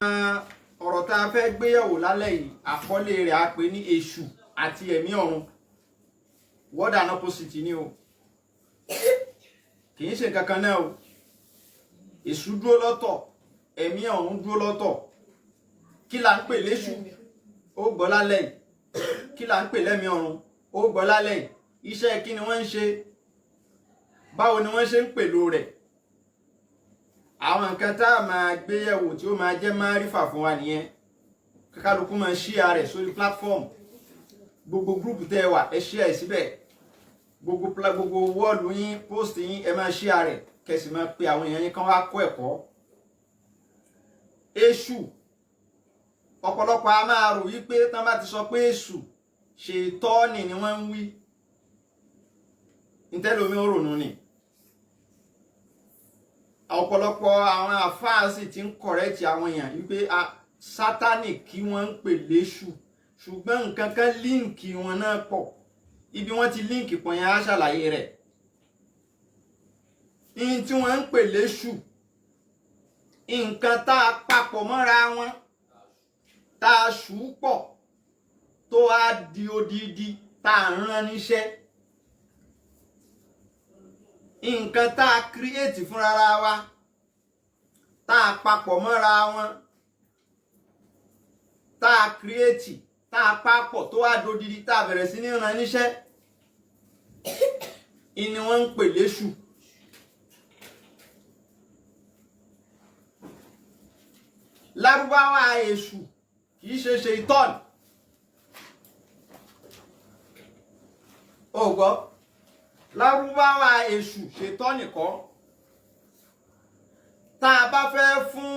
ọ̀rọ̀ tá a fẹ́ gbéyẹ̀wò lálẹ́ yìí àkọlé rẹ̀ a pè ní èṣù àti ẹ̀mí ọ̀run word and opposite ni o kì í ṣe kankan náà o èṣù dúró lọ́tọ̀ ẹ̀mí ọ̀run dúró lọ́tọ̀ kí là ń pè léṣù ó gbọ́ lálẹ́ yìí kí là ń pè lẹ́mí ọ̀run ó gbọ́ lálẹ́ yìí iṣẹ́ kí ni wọ́n ń ṣe báwo ni wọ́n ṣe ń pèlò rẹ̀ àwọn nǹkan tá a máa gbé yẹ̀wò tí ó máa jẹ́ márífà fún wa nìyẹn kálukú máa share rẹ̀ sórí platform gbogbo gúrùpù tẹ́ ẹ wà ẹ share ẹ̀ síbẹ̀ gbogbo wọ́ọ̀lù yín post yín ẹ máa share rẹ̀ kẹsì máa pe àwọn èèyàn yín kán wá kọ́ ẹ̀kọ́. Èṣù ọ̀pọ̀lọpọ̀ a máa rò wípé tán bá ti sọ pé èṣù ṣètọ́ọ̀nì ni wọ́n ń wí nítẹ́lómi ó rònú ni ọ̀pọ̀lọpọ̀ àwọn àfáà sì ti ń kọ̀rẹ́tì àwọn èèyàn wípé sátánì kí wọ́n ń pè léṣù ṣùgbọ́n nǹkan kan líǹkì wọn náà pọ̀ ibi wọ́n ti líǹkì pọ̀ yẹn á ṣàlàyé rẹ̀ ihun tí wọ́n ń pè léṣù nǹkan tá a papọ̀ mọ́ra wọn tá a ṣù pọ̀ tó á di odidi tá a rán níṣẹ́ nǹkan tá a kírètì fúnra wa tá a papọ̀ mọ́ra wọn tá a kírètì tá a papọ̀ tó wá dodidi tá a bẹ̀rẹ̀ sí ní rán níṣẹ́ ìní wọ́n ń pè léṣù. Lárúbáwá èṣù kìí ṣe ṣètọ́nì ó gbọ́ lárúbáwá èṣù ṣètọ́nì kọ́ tá a bá fẹ́ fún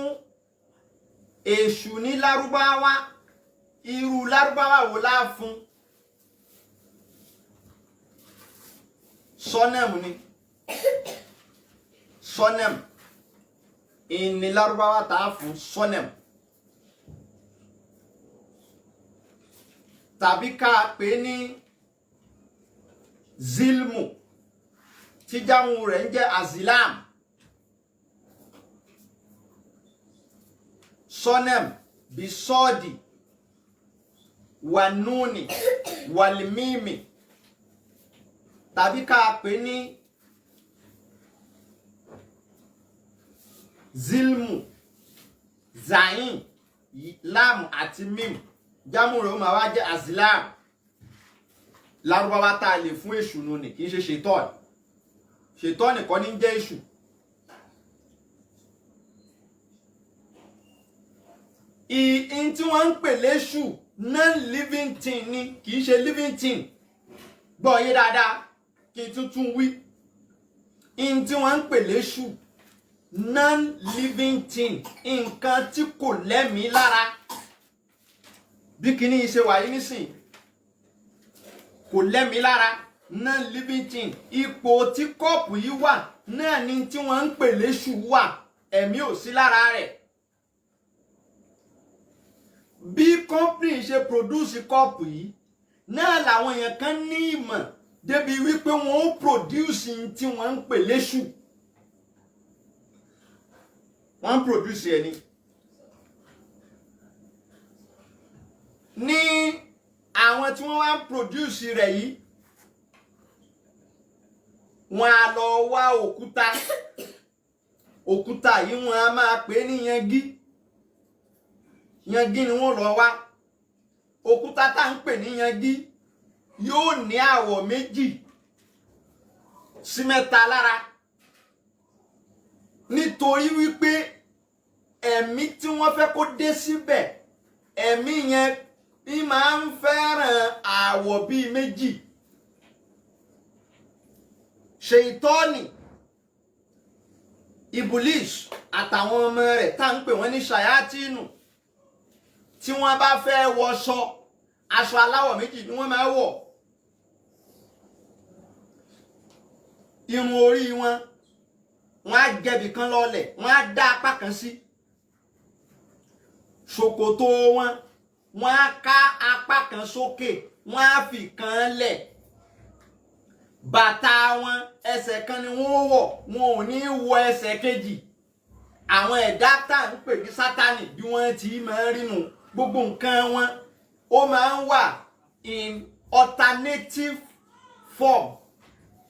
èṣù ní lárúbáwá irú lárúbáwá wo la fún sọ́nẹ̀mù ni sọ́nẹ̀mù ìní lárúbáwá tá a fún sọ́nẹ̀mù tàbí ká pè ní zilmu tí jáwọn rẹ̀ ń jẹ́ azilam sọ́nẹ̀mù bí sọ́ọ̀dì wànúni wàlímímì tàbí ká pè ní zilmu zayin lam àti mim jámù rẹ̀ ó máa wá jẹ́ azilam lárúbáwá tá a lè fún èṣù nù ní kìí ṣe ṣètọ́nì kọ́ ní jẹ́ èṣù. ìhìn tí wọ́n ń pè léṣù non-living thing ni kìí ṣe living thing gbọ́ yé dáadáa kí n tuntun wí ìhìn tí wọ́n ń pè léṣù non-living thing nǹkan tí kò lẹ́mìí lára bí kíní ṣe wà yìí nísìn kò lẹ́mìí lára non-living thing ipò tí kọ́ọ̀pù yìí wà náà ni tí wọ́n ń pè léṣù wà ẹ̀mí ò sí lára rẹ̀ bí company ṣe produce kọ́ọ̀pù yìí náà làwọn èèyàn kan ní ìmọ̀ débi wípé wọ́n ó produce tí wọ́n ń pè léṣù wọ́n ń produce ẹni ní àwọn tí wọ́n wá ń produce rẹ̀ yìí wọ́n á lọ wá òkúta yìí wọ́n á máa pè ní yangi ni wọ́n lọ wá òkúta tá ń pè ní yangi yóò ní àwọ̀ méjì sí mẹ́ta lára nítorí wípé ẹ̀mí tí wọ́n fẹ́ kó dé síbẹ̀ ẹ̀mí yẹn bí máa ń fẹ́ràn àwọ̀ bíi méjì ṣèitọ́nì ibulis àtàwọn ọmọ rẹ̀ tá ń pè wọ́n ní ṣayátínù tí wọ́n bá fẹ́ wọṣọ aṣọ aláwọ̀ méjì ni wọ́n máa wọ̀ irun orí wọn á gẹ̀bì kan lọ́lẹ̀ wọ́n á dá apá kan sí ṣòkòtò wọ́n á ká apá kan sókè wọ́n á fi kan lẹ̀ bàtà wọn ẹsẹ̀ kan ni wọ́n wọ̀ wọn ò ní wọ ẹsẹ̀ kejì àwọn ẹ̀dá tá à ń pè ní Sátánì bí wọ́n ti máa ń rínú gbogbo nǹkan wọn ó máa ń wà in alternative form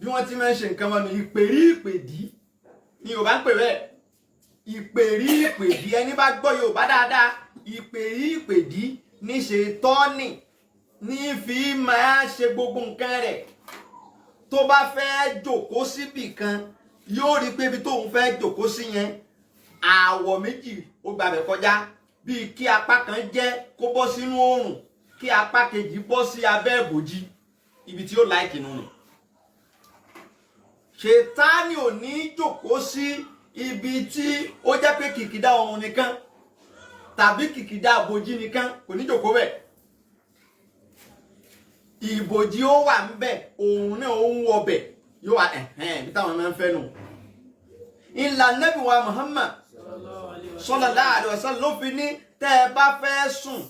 bí wọ́n ti máa ń ṣe nǹkan wọn ní ìpèrí ìpèdí ni Yorùbá ń pè bẹ́ẹ̀ ìpèrí ìpèdí ẹni bá gbọ́ Yorùbá dáadáa ìpèrí ìpèdí ní Ṣẹ̀tánì ní fi máa ṣe gbogbo nǹkan rẹ̀ tó bá fẹ́ jókòó síbì kan yóò rí pé ibi tóun fẹ́ jókòó sí yẹn àwọ̀ méjì ó gbàbẹ̀ kọjá bíi kí apá kan jẹ́ kó bọ́ sínú oòrùn kí apá kejì bọ́ sí abẹ́ ìbòjì ibi tí ó láìkì nù ni. Ṣẹ̀tánì ò ní jókòó sí ibi tí ó jẹ́ pé kìkìdá oòrùn nìkan tàbí kìkìdá ìbòjì nìkan kò ní jókòó bẹ́ẹ̀. Ìbòjì ó wà ńbẹ̀ oòrùn náà ó ń wọbẹ̀ yóò wà bí táwọn máa ń fẹ́ nù. Ìlà Nábì wa Muhammad sallallahu alaihi wasallam ló fi ní tẹ́ ẹ bá fẹ́ sùn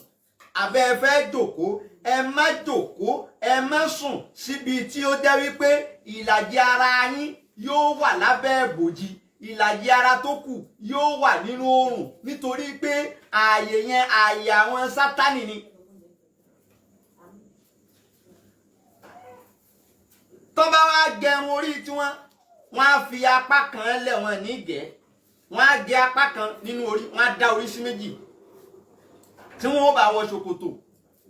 àbẹ́ ẹ fẹ́ jókòó ẹ má jókòó ẹ má sùn síbi tí ó jẹ́ wípé ìlàjì ara yín yóò wà lábẹ́ ìbòjì ìlàjì ara tó kù yóò wà nínú oòrùn nítorí pé ààyè yẹn ààyè àwọn Sátánì ni. tó bá wá gẹrun orí tiwọn wọ́n á fi apá kan lẹ̀ wọ́n ní gẹ̀ wọ́n á gé apá kan nínú orí wọ́n á dá orí sí méjì tí wọ́n bá wọ ṣòkòtò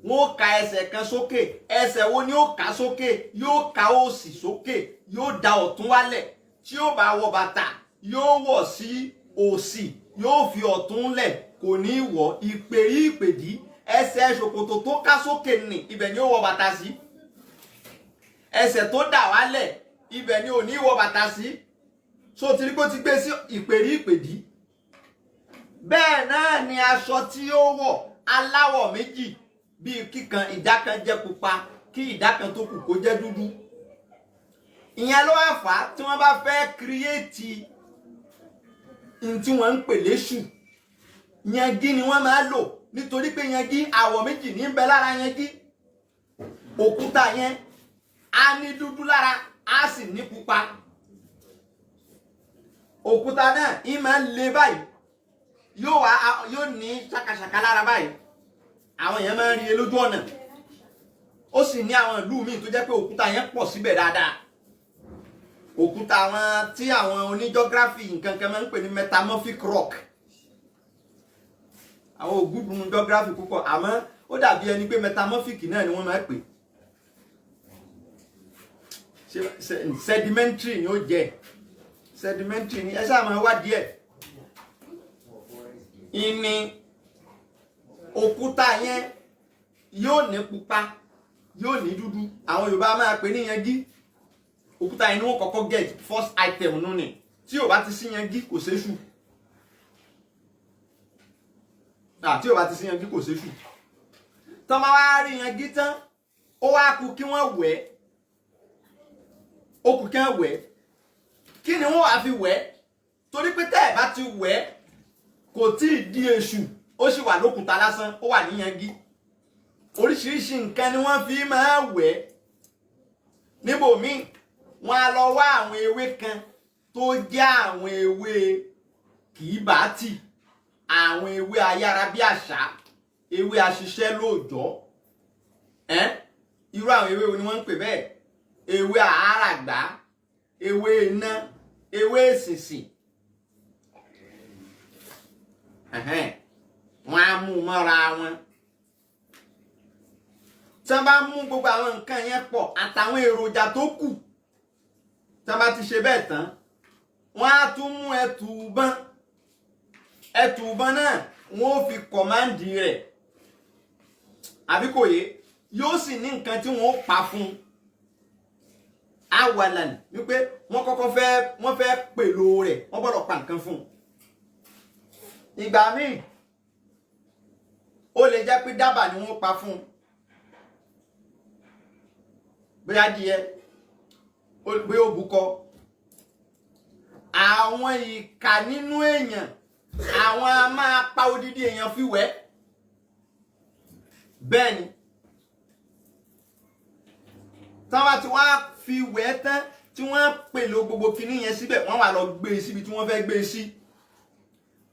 wọ́n ó ka ẹsẹ̀ kan sókè ẹsẹ̀ wo ni ó ká sókè yóò ká òsì sókè yóò da ọ̀tún wálẹ̀ tí ó bá wọ bàtà yóò wọ̀ sí òsì yóò fi ọ̀tún lẹ̀ kò ní wọ̀ ìpèrí ìpèdí ẹsẹ̀ ṣòkòtò tó ká sókè nì ibẹ̀ ni ó wọ bàtà sí ẹsẹ̀ tó dà wálẹ̀ ibẹ̀ ni ò ní wọ bàtà sí so tí kò ti gbé sí ìpèrí ìpèdí. Bẹ́ẹ̀ náà ni aṣọ tí ó wọ̀ aláwọ̀ méjì bíi kíkan ìdá kan jẹ́ pupa kí ìdá kan tó kù kó jẹ́ dúdú. Ìyẹn ló wá fà á tí wọ́n bá fẹ́ kírìẹ́tì ní tí wọ́n ń pè léṣù yẹngí ni wọ́n máa lò nítorí pé yẹngí àwọ̀ méjì ní bẹ lára yẹngí òkúta yẹn á ní dúdú lára á sì ní pupa òkúta náà í máa ń le báyìí yóò ní ṣàkàṣàkà lára báyìí àwọn èèyàn máa ń rí i lójú ọ̀nà ó sì ní àwọn ìlú míì tó jẹ́ pé òkúta yẹn pọ̀ síbẹ̀ dáadáa òkúta àwọn tí àwọn oníjọ́gráfì nǹkan kan máa ń pè ní metamorphic rock àwọn ògùdùn jọ́gráfì púpọ̀ àmọ́ ó dàbí ẹni pé metamorphic náà ni wọ́n máa ń pè sedimentary ni ó jẹ́ sedimentary ni ẹ ṣáà máa wá díẹ̀ ìní òkúta yẹn yóò ní pupa yóò ní dúdú àwọn Yorùbá máa pè ní yẹngí òkúta yẹn ni wọ́n kọ́kọ́ get first item nù ni tí ò bá ti sí yẹngí kò séṣù tí ò bá ti sí yẹngí kò séṣù tọ́ máa wá rí yẹngí tán ó wá kù kí wọ́n wẹ̀ ó kù kí wọ́n wẹ̀ kí ni wọ́n wá fi wẹ̀ torí pé tẹ́ ẹ̀ bá ti wẹ̀ kò tí ì di èṣù ó sì wà lókùúta lásán ó wà ní yẹngí oríṣiríṣi nǹkan ni wọ́n fi máa wẹ̀ níbòmíì wọ́n á lọ wá àwọn ewé kan tó jẹ́ àwọn ewé kìíbàtì àwọn ewé ayárabíàṣá ewé aṣiṣẹ́ lóòjọ́ irú àwọn ewé wo ni wọ́n ń pè bẹ́ẹ̀ ewé àáràgbá ewé iná ewé èsìsìn wọ́n á mú mọ́ra wọn tí wọ́n bá mú gbogbo àwọn nǹkan yẹn pọ̀ àtàwọn èròjà tó kù tí wọ́n bá ti ṣe bẹ́ẹ̀ tán wọ́n á tún mú ẹtùbọ́n náà wọ́n ó fi kọ̀máǹdì rẹ̀ àbí kò yé yóò sì ní nǹkan tí wọ́n ó pa fún awalan wípé wọ́n kọ́kọ́ wọ́n fẹ́ pèlò rẹ̀ wọ́n gbọ́dọ̀ pa nǹkan fún ìgbà míì ó lè jẹ́ pé dábàá ni wọ́n pa fún bóyá díẹ̀ bóyá òbúkọ àwọn ìkà nínú èèyàn àwọn a máa pa odidi èèyàn fi wẹ̀ bẹ́ẹ̀ ni táwa tí wọ́n á fi wẹ̀ tán tí wọ́n pèlò gbogbo kinní yẹn síbẹ̀ wọ́n wà lọ gbé e síbi tí wọ́n fẹ́ gbé e sí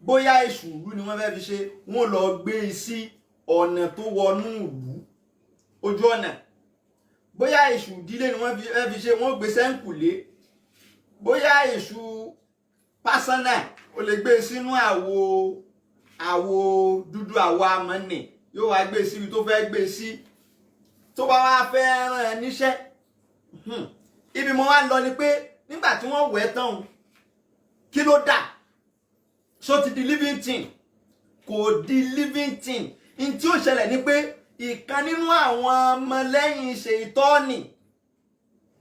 bóyá èṣù ìlú ni wọ́n fẹ́ fi ṣe wọ́n lọ gbé e sí ọ̀nà tó wọnú ìlú ojú ọ̀nà, bóyá èṣù ìdílé ni wọ́n fẹ́ fi ṣe wọ́n gbé sẹ́ńkùlé, bóyá èṣù pásánà ó lè gbé sínú àwo dúdú àwo amọ̀nì yóò wá gbé síbi tó fẹ́ gbé sí tó bá wá fẹ́ rán ẹ níṣẹ́. Ibi mo wá lọ ni pé nígbà tí wọ́n wẹ̀ tán kí ló dà? So ti di living thing? Kò di living thing. In tí ó ṣẹlẹ̀ ni pé ìkan nínú àwọn ọmọ lẹ́yìn Ṣèitánì,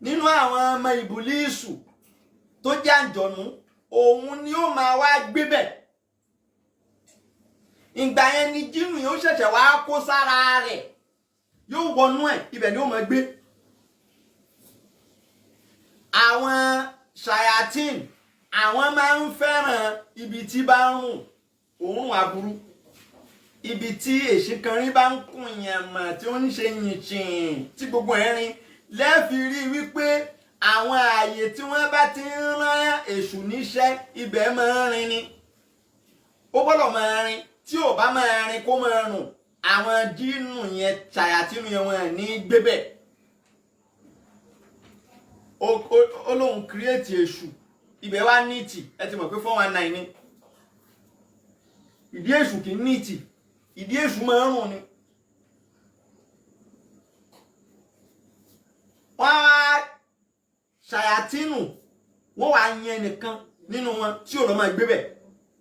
nínú àwọn ọmọ ìbùlísù tó jẹ́ àǹjọ̀nú, òun ni ó máa wá gbébẹ̀. Ìgbà yẹn ni jínù yóò ṣẹ̀ṣẹ̀ wá kó sára rẹ̀, yóò wọnú ẹ̀, ibẹ̀ ni ó máa gbé. Àwọn ṣayatin àwọn máa ń fẹ́ràn ibi tí bá ń rùn òórùn aburú, ibi tí èṣìkanrí bá ń kùn yẹn mọ̀ tí ó ń ṣe yìnṣìn tí gbogbo ẹ̀ rin lẹ́ẹ̀fi rí wípé àwọn ààyè tí wọ́n bá ti ń rán èṣù níṣẹ́ ibẹ̀ máa ń rin ni. Ó gbọ́dọ̀ máa rin, tí ò bá máa rin kó máa rùn, àwọn jínù yẹn ṣayatínù yẹn wọn ní gbébẹ̀. Ó lóun kírètì èṣù, ibẹ̀ wá níìtì, ẹ ti mọ̀ pé 419 ni. Ìdí èṣù kì í níìtì, ìdí èṣù máa ń rùn ni. Wọ́n wá ṣayatínù, wọ́n wá yẹn nìkan nínú wọn tí ò lọ máa gbébẹ̀,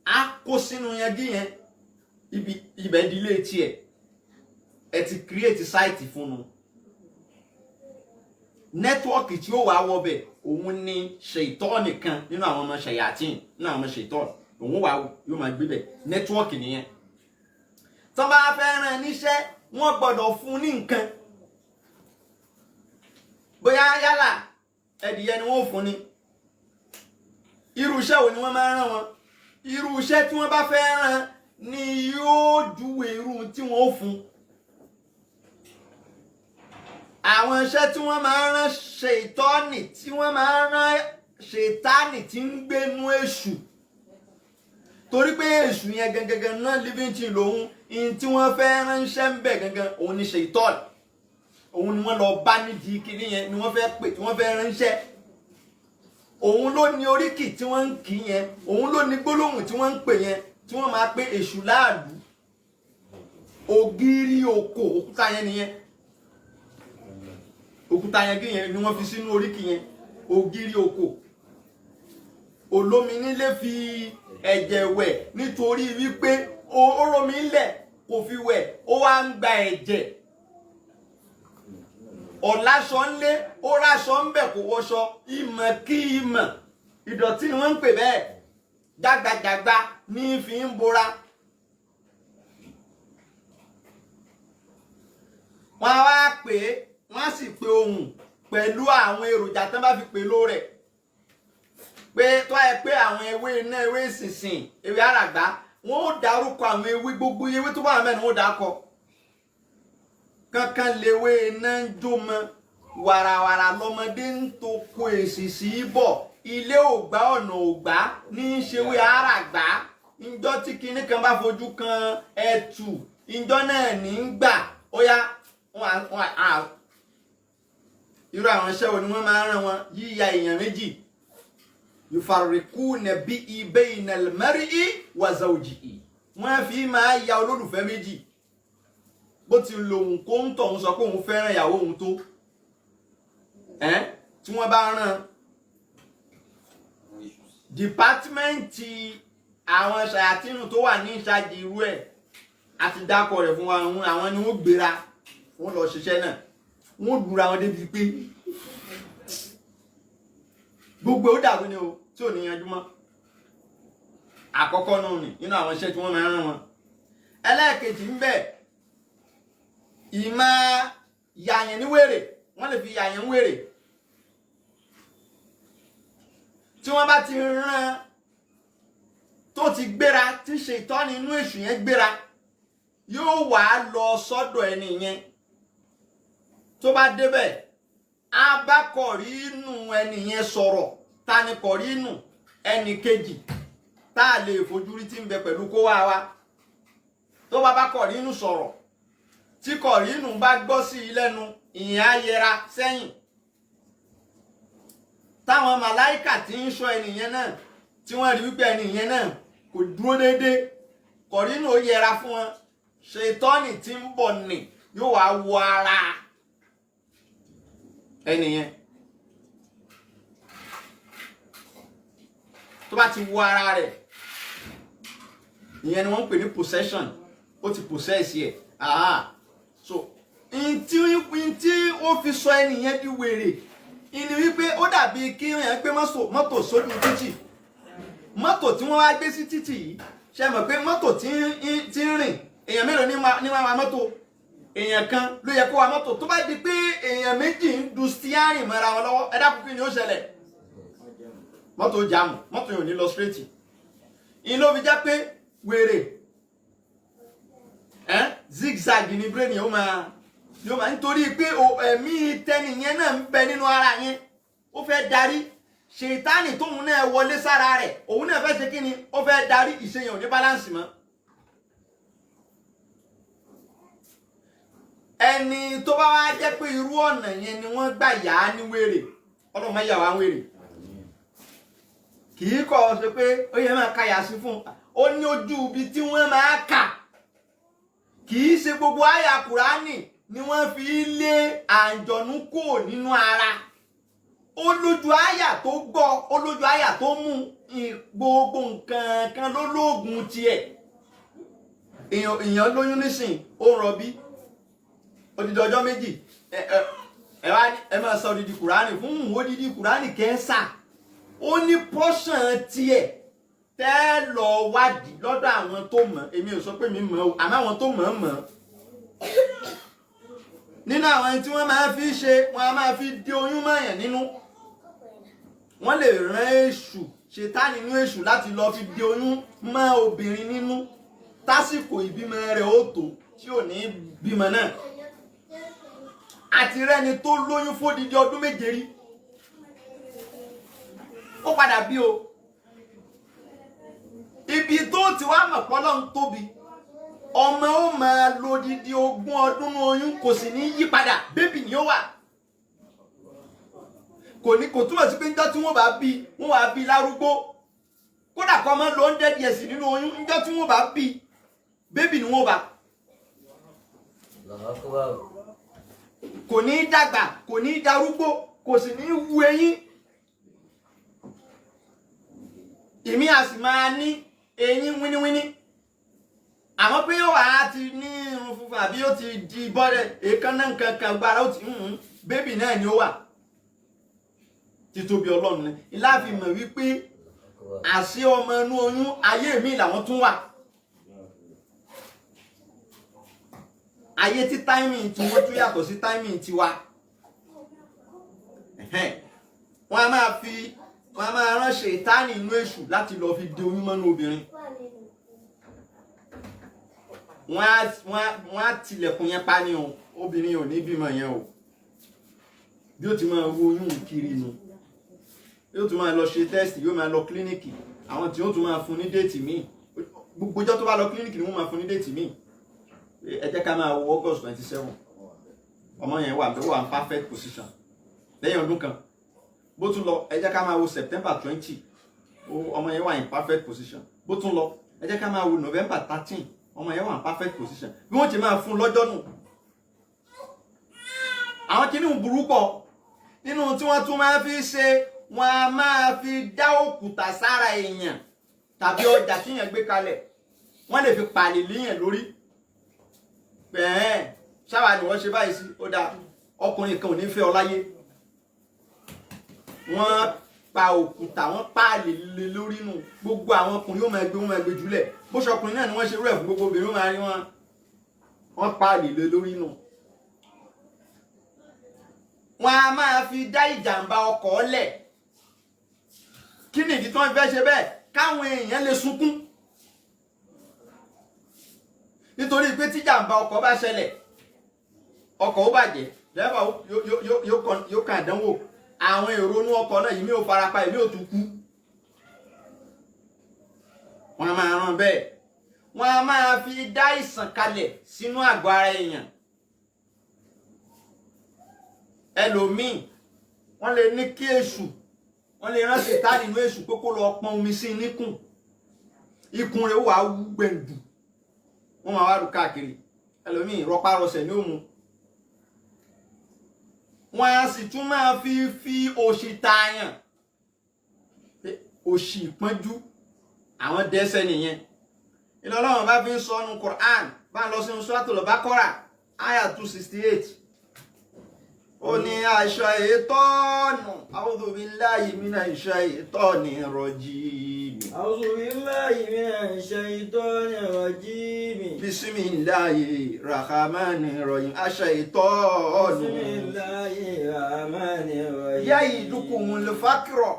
á kó sínú yẹn gí yẹn, ibẹ̀ ìdílé tiẹ̀, ẹ ti kírètì sáìtì fún un. Nẹ́tíwọ́ọ̀kì tí ó wà wọbẹ̀ òun ni Ṣèitánì kan nínú àwọn ọmọ ṣayatin, nínú àwọn ọmọ Ṣèitánì, òun wà yóò máa gbébẹ̀. Nẹ́tíwọ́ọ̀kì nìyẹn. Tó bá fẹ́ rán níṣẹ́ wọ́n gbọ́dọ̀ fún ní nǹkan, bóyá yálà ẹdìyẹ ni wọ́n fún ni. Irú iṣẹ́ wo ni wọ́n máa rán wọn? Irú iṣẹ́ tí wọ́n bá fẹ́ rán ni yóò júwe irú tí wọ́n fún. Àwọn iṣẹ́ tí wọ́n máa rán Ṣèitánì, tí wọ́n máa rán Ṣèitánì tí ń gbénú èṣù, torí pé èṣù yẹn gangan náà living thing lòun, in tí wọ́n fẹ́ ránṣẹ́ ń bẹ̀ gangan òun ni Ṣèitánì. Òun ni wọ́n lọ bá nídìí kiri yẹn, ni wọ́n fẹ́ pè tí wọ́n fẹ́ ránṣẹ́. Òun ló ní oríkì tí wọ́n ń kì yẹn, òun ló ní gbólóhùn tí wọ́n ń pè yẹn, tí wọ́n máa pé èṣù láàlú. Ògiri òkò, òkúta yẹn nìyẹn. Òkúta yẹn gíyẹn ni wọ́n fi sínú oríkì yẹn, ògiri òkò. Olómi nílé fi ẹ̀jẹ̀ wẹ̀ nítorí wípé ó rómi ńlẹ̀ kò fi wẹ̀, ó wá ń gba ẹ̀jẹ̀. Ọ̀láṣọ ńlé ó ráṣọ ń bẹ̀ kò wọṣọ, ìmọ̀ kí ìmọ̀, ìdọ̀tí ni wọ́n ń pè bẹ́ẹ̀, jágbajàgba ní fi ń bora. Wọ́n á wá pè é, wọ́n á sì pe ohùn pẹ̀lú àwọn èròjà tán bá fi pèlò rẹ̀. Pé tó yẹ pé àwọn ewé iná, ewé ìsinsìn, ewé àràgbá, wọ́n ó dárúkọ àwọn ewé, gbogbo ewé tó bá wà mẹ́rin wọ́n ó dákọ. Kankan lewé iná ń jó mọ́, wàràwàrà lọmọdé ń toko èsìsì bọ̀, ilé ògbá ọ̀nà ògbá ní í ṣewé àràgbá. Ìjọ́ tí kinní kan bá fojú kan ẹtù, ìjọ́ náà ní ń gbà, ó yá irú àwọn iṣẹ́ wo ni wọ́n máa ń rán wọn? Yíya èèyàn méjì, yufarriquna bihi bayna al-mar'i wa zawjihi, wọ́n fi máa ya olólùfẹ́ méjì. Bó ti lòun kó ń tọ̀hún sọ pé òun fẹ́ràn ìyàwó òun tó, tí wọ́n bá rán dìpátímẹ́ǹtì àwọn ṣayatínù tó wà ní ìṣáájú irú ẹ̀ àti dákọ̀ rẹ̀ fún wa, àwọn ni wọ́n gbéra, wọ́n lọ ṣiṣẹ́ náà, wọ́n dúra wọn débi pé gbogbo ó dàrú ni o, tí ò ní yanjú mọ́. Àkọ́kọ́ náà ni nínú àwọn iṣẹ́ tí wọ́n máa ń rán wọn. Ẹlẹ́ẹ̀kejì ń bẹ, ìmọ̀ yàyàn ní wèrè, wọ́n lè fi yàyàn wèrè. Tí wọ́n bá ti rán tó ti gbéra, tí Ṣèitánì inú èṣù yẹn gbéra, yóò wá lọ sọ́dọ̀ ẹni yẹn. Tó bá débẹ̀, á bá kọ̀rínù ẹni yẹn sọ̀rọ̀. Ta ni kọ̀rínù? Ẹni kejì. tá a lè fojú rí tí ń bẹ pẹ̀lú kó wá wa tó bá kọ̀rínù sọ̀rọ̀ tí kọ̀rínù bá gbọ́ sí i lẹ́nu ìyẹn á yẹra sẹ́yìn táwọn màláìkà tí ń ṣọ́ ẹnìyẹn náà tí wọ́n rí wípé ẹnìyẹn náà kò dúró déédéé kọ̀rínù ó yẹra fún wọn ṣètọ́nì tí ń bọ̀ nì yóò wá wọ ara ẹnìyẹn tó bá ti wọ ara rẹ̀ ìyẹn ni wọ́n ń pè ní possession ó ti possess yẹ so ntí ó fi sọ ẹnìyẹn di wèrè ìní wípé ó dàbí kí èèyàn gbé mọ́tò sójú títì mọ́tò tí wọ́n wá gbé sí títì yìí ṣe mọ̀ pé mọ́tò tí ń rìn èèyàn mélòó ní máa wa mọ́tò èèyàn kan ló yẹ kó wa mọ́tò tó bá di pé èèyàn méjì ń du steering mọ́ra wọn lọ́wọ́ ẹ dákun kí ni ó ṣẹlẹ̀ mọ́tò jáàmù mọ́tò yóò ní lọ straight ìyẹn ló fi jẹ́ pé wèrè zigzag ní brain yóò máa nítorí pé ẹ̀mí tẹnìyẹn náà ń bẹ nínú ara yẹn ó fẹ́ darí ṣètánì tóun náà wọlé sára rẹ̀ òun náà fẹ́ ṣe kí ni ó fẹ́ darí ìṣèyàn ò ní balance mọ́. ẹni tó bá wá jẹ́ pé irú ọ̀nà yẹn ni wọ́n gbà yà á ní wèrè ọlọ́run máa yà wá wèrè kì í kọ́ ọ ṣe pé ó yẹ máa ka yà sí fún un ó ní ojú ibi tí wọ́n máa kà kì í ṣe gbogbo àyà kùránì ni wọ́n fi lé àǹjọ̀nú kò nínú ara ó lójú àyà tó gbọ́ ó lójú àyà tó mú gbogbo nǹkan kan ló lóògùn tiẹ̀ èèyàn lóyún nísìn ó rọbí odidi ọjọ́ méjì ẹ máa sọ odidi kùránì fún odidi kùránì kẹsà ó ní pọ́ṣàn tiẹ̀ tẹ́ lọ wádìí lọ́dọ̀ àwọn tó mọ̀ èmi ò sọ pé mi mọ̀ o àmọ́ àwọn tó mọ̀ mọ̀ nínú àwọn tí wọ́n máa fi ṣe wọ́n á máa fi di oyún mọ́yàn nínú wọ́n lè rán èṣù ṣètánì nínú èṣù láti lọ fi di oyún mọ́ obìnrin nínú tásìkò ìbímọ rẹ̀ ó tó tí ò ní bímọ náà àti rẹ́ni tó lóyún fódìdí ọdún méje rí ó padà bí o ibi tó ti wá mọ̀ pọ́lọ́run tóbi ọmọ ó máa lo dídí 20 ọdún oyún kò sì ní yí padà bébì ni ó wà kò túmọ̀ sí pé níjọ́ tí wọ́n bá bí wọ́n wá bí lárúgbó kódà kọ́ máa lo 100 years nínú oyún níjọ́ tí wọ́n bá bí bébì ni wọ́n bá kò ní dàgbà kò ní darúgbó kò sì ní wu eyín ìmí a sì máa ní eyín wíníwíní àmọ́ pé yóò wá ti ní irun funfun àbí ó ti di bọ́rẹ̀ èékánná nǹkan kan gbára ó ti bébì náà ni ó wà títóbi ọlọ́run ni ilá fi mọ̀ wípé àṣẹ ọmọ inú oyún ayé mi làwọn tún wà ayé tí táìmì tí wọ́n tún yàtọ̀ sí táìmì tiwa wọ́n a máa rán ṣètánì inú èṣù láti lọ fi di oyún mọ́nú obìnrin wọ́n á tilẹ̀kùn yẹn pa ni o obìnrin ò ní bímọ yẹn o bí ó ti máa wo oyún kiri nu yóò tún máa lọ ṣe tẹ́sì yóò máa lọ kílíníkì àwọn tí ó tún máa fún ní déètì míì gbogbo ọjọ́ tó bá lọ kílíníkì ni wọ́n máa fún ní déètì míì ẹ jẹ́ ká máa wo August 27 ọmọ yẹn wà ní perfect position lẹ́yìn ọdún kan bó tún lọ ẹ jẹ́ ká máa wo September 20 ọmọ yẹn wà in perfect position bó tún lọ ẹ jẹ́ ká máa wo November 13 ọmọ yẹn wà in perfect position bí wọ́n ti máa fún lọ́jọ́ nù àwọn kìíní burú pọ̀ nínú tí wọ́n tún máa fi ṣe wọ́n á máa fi dá òkúta sára èèyàn tàbí ọjà tí èèyàn gbé kalẹ̀ wọ́n lè fi pàlè léèyàn lórí bẹ́ẹ̀ ṣáwa ni wọ́n ṣe báyìí sí ó dáa ọkùnrin kan ò ní fẹ́ ọ láyé wọ́n pa òkúta wọ́n pàlè lé lórí nù gbogbo àwọn ọkùnrin ó máa gbé jùlẹ̀ bó ṣe ọkùnrin náà ni wọ́n ṣe rú ẹ̀ fún gbogbo obìnrin ó máa rí wọ́n pàlè lé lórí nù wọ́n á máa fi dá ìjàmbá ọkọ̀ lẹ̀ kí nìdí tí wọ́n fẹ́ ṣe bẹ́ẹ̀ káwọn èèyàn lè sunkún nítorí pé tí ìjàmbá ọkọ̀ bá ṣẹlẹ̀ ọkọ̀ ó bàjẹ́ dẹ́rẹ́bà yóò kàn dánwò àwọn èrò inú ọkọ̀ náà ìmí ò farapa ìmí ò tún kú wọ́n á máa rán bẹ́ẹ̀ wọ́n á máa fi dá ìsàn kalẹ̀ sínú àgọ́ ara èèyàn ẹlòmíì wọ́n lè ní kí èṣù wọ́n lè rán Sàtánì nínú èṣù pé kó lọ pọn omi sí níkùn ikùn rẹ̀ wà wú gbẹ̀ǹdù wọ́n máa wá rù káàkiri ẹlòmíì rọpárọsẹ̀ ní òun wọ́n á sì tún máa fi òṣì tààyàn òṣì ìpọ́njú àwọn dẹ́ṣẹ̀ nìyẹn Ọlọ́run bá fi ń sọ ọ́nù Quran bá ń lọ sínú Suratul Baqarah àyà 268 ó ní aṣ-ṣaytanu a'udhu billahi minash shaytanir rajim. A'udhu billahi minash shaytanir rajim. Bismillahir rahmanir rahim. Aṣ-ṣaytanu. Bismillahir rahmanir rahim. Ya'idukumul faqra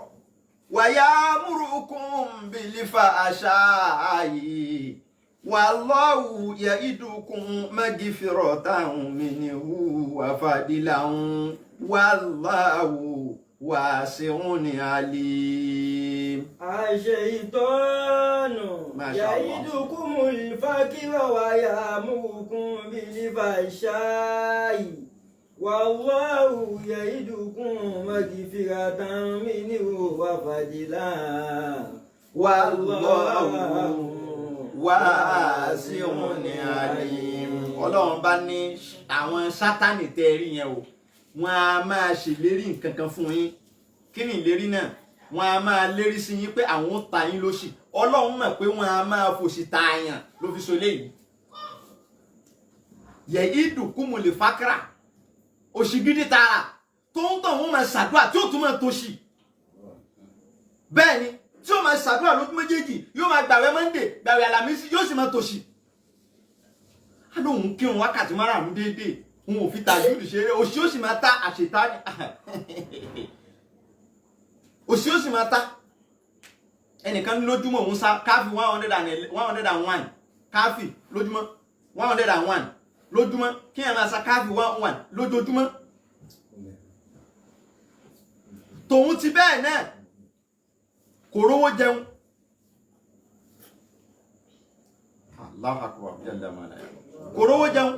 wa ya'murukum bil fahsha'i. Wallahu ya'idukum magfiratan minhu wa fadlan wallahu wasi'un alim. Aṣ-ṣaytanu ya'idukumul faqra wa ya'murukum bil fahsha'i. Wallahu ya'idukum magfiratan minhu wa fadlan wallahu wasi'un alim. Ọlọ́run bá ní àwọn Sátánì tẹ́ rí yẹn o wọ́n á máa ṣèlérí nǹkan kan fún yín kí ni ìlérí náà wọ́n á máa lérí sí yín pé àwọn ó ta yín lóṣì Ọlọ́run mọ̀ pé wọ́n á máa fòṣì ta àyàn ló fi so léyìí ya'idukumul faqra òṣì gidi tààrà tó ń tàn wọ́n máa ṣàdúrà tí ó tún máa tòṣì bẹ́ẹ̀ ni tí ó máa ṣàdúrà lójú méjèèjì yóò máa gbàwẹ̀ Monday gbàwẹ̀ Àlàmísì yóò sì máa tòṣì á lóun kírun wákàtí márùn-ún déédéé òun ò fi tàjúdù ṣeré òṣì ó sì máa ta àṣetánì òṣì ó sì máa ta ẹnìkan lójúmọ́ òun sá káfí 101 káfí lójúmọ́ 101 lójúmọ́ kí ẹ máa sá káfí 101 lójoojúmọ́ tòun ti bẹ́ẹ̀ náà kò rówó jẹun Allahu Akbar kò rówó jẹun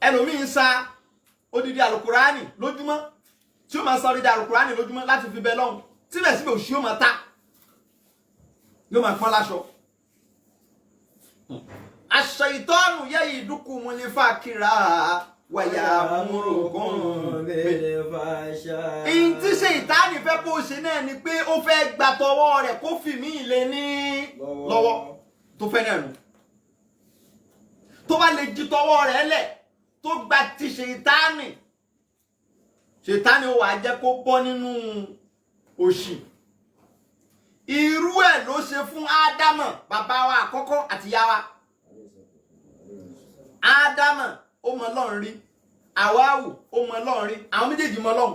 ẹlòmíín sa odidi alukurani lójúmọ́ tí ó máa sa odidi alukurani lójúmọ́ láti fi bẹ lọ́hùn síbẹ̀síbẹ̀ òṣì yóò máa ta yóò máa pọ́n láṣọ. Aṣ-ṣaytanu ya'idukumul faqra wa ya'murukum bil fahsha'i. Ìyìn tí Sàtánì fẹ́ kó ṣe náà ni pé ó fẹ́ gba tọwọ́ rẹ̀ kó fi mí lé ní lọ́wọ́ tó fẹ́ náà nù. Tó bá lè jí tọwọ́ rẹ̀ lẹ̀ tó gba ti Sàtánì ó wá jẹ́ kó bọ́ nínú òṣì. Irú ẹ̀ ló ṣe fún Ádámọ̀ bàbá wa àkọ́kọ́ àti ìyá wa. Ádámọ̀ ó mọ Ọlọ́run rí Háwáù ó mọ Ọlọ́run rí àwọn méjèèjì mọ Ọlọ́run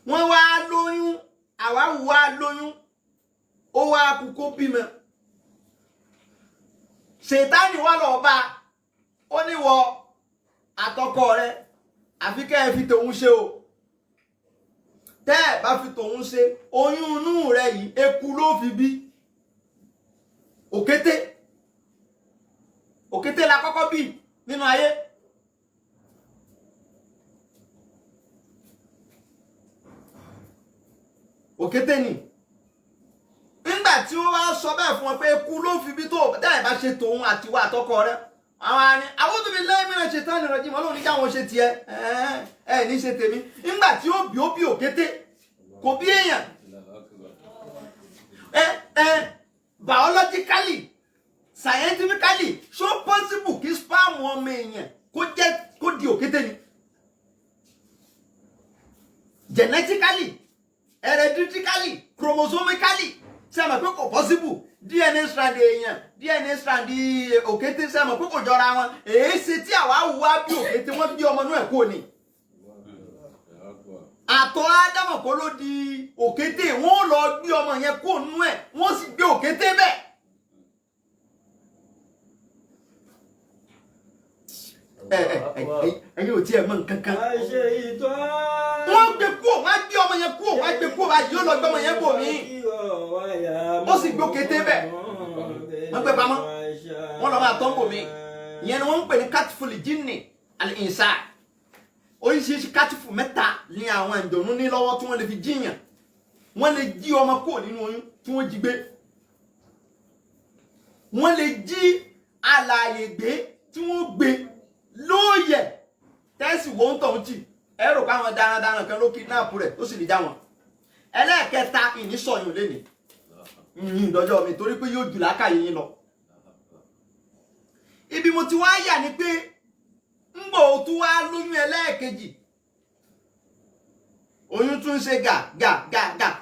wọ́n wá lóyún Háwáù wá lóyún ó wá kú kó bímọ Sàtánì wá lọ bá ó níwọ àtọkọ rẹ àfi kẹ́ ẹ fi tòun ṣe o tẹ́ ẹ bá fi tòun ṣe oyún inú rẹ yìí eku ló fi bí òkété la kọ́kọ́ bí nínú ayé òkété ni nígbà tí ó wá sọ bẹ́ẹ̀ fún ọ pé eku ló fi bí tó tẹ́ ẹ bá ṣe tòun àti wà àtọkọ rẹ àwọn àní a'udhu billahi minash shaitanir rajim Ọlọ́run ní káwọn ṣe tiẹ̀ ẹ ní ṣe tèmi nígbà tí ó bí òkété kò bí èèyàn biologically scientifically so possible kí sperm ọmọ èèyàn kó di òkété ni genetically hereditary chromosomically ṣe mọ̀ pé kò possible DNA strand èèyàn DNA strand òkété ṣe mọ̀ pé kò jọra wọn èé ṣe tí àwa wá bí òkété wọ́n bí ọmọ náà kò ní àtọ̀ Ádámọ̀ kọ́ ló di òkété wọ́n lọ gbé ọmọ yẹn kó nú ẹ̀ wọ́n sì gbé òkété bẹ́ẹ̀. ẹ̀yin ò tiẹ̀ mọ̀ nǹkan kan. wọ́n gbé kúò wọ́n gbé ọmọ yẹn kúò wọ́n gbé kúò báyìí yóò lọ gbé ọmọ yẹn bò mí. ó sì gbókété bẹ̀ wọ́n gbé pamọ́ wọ́n lọ máa tọ́ǹbò mi ìyẹn ni wọ́n ń pè ní kátìfù jinni al-insa oríṣiríṣi kátìfù mẹ́ta ni àwọn àǹjọ̀nú ní lọ́wọ́ tí wọ́n lè fi jíyàn wọ́n lè jí ọmọ kúrò nínú oyún tí wọ́n jí gbé wọ́n lè jí alààyè gbé tí wọ́n gbé lóòyẹ̀ tẹ́sì wọ́n tọ̀hún tì ẹ̀rọ káwọn darandaran kan ló kidnap rẹ̀ ó sì lè já wọn ẹlẹ́ẹ̀kẹta ìnísọ̀yún lé ní ìdọ́jọ́ mi torí pé yóò jù lákàyè yín lọ ibi mo ti wá yà ni pé ń bò tún wá lóyún ẹlẹ́ẹ̀kejì oyún tún ṣe gà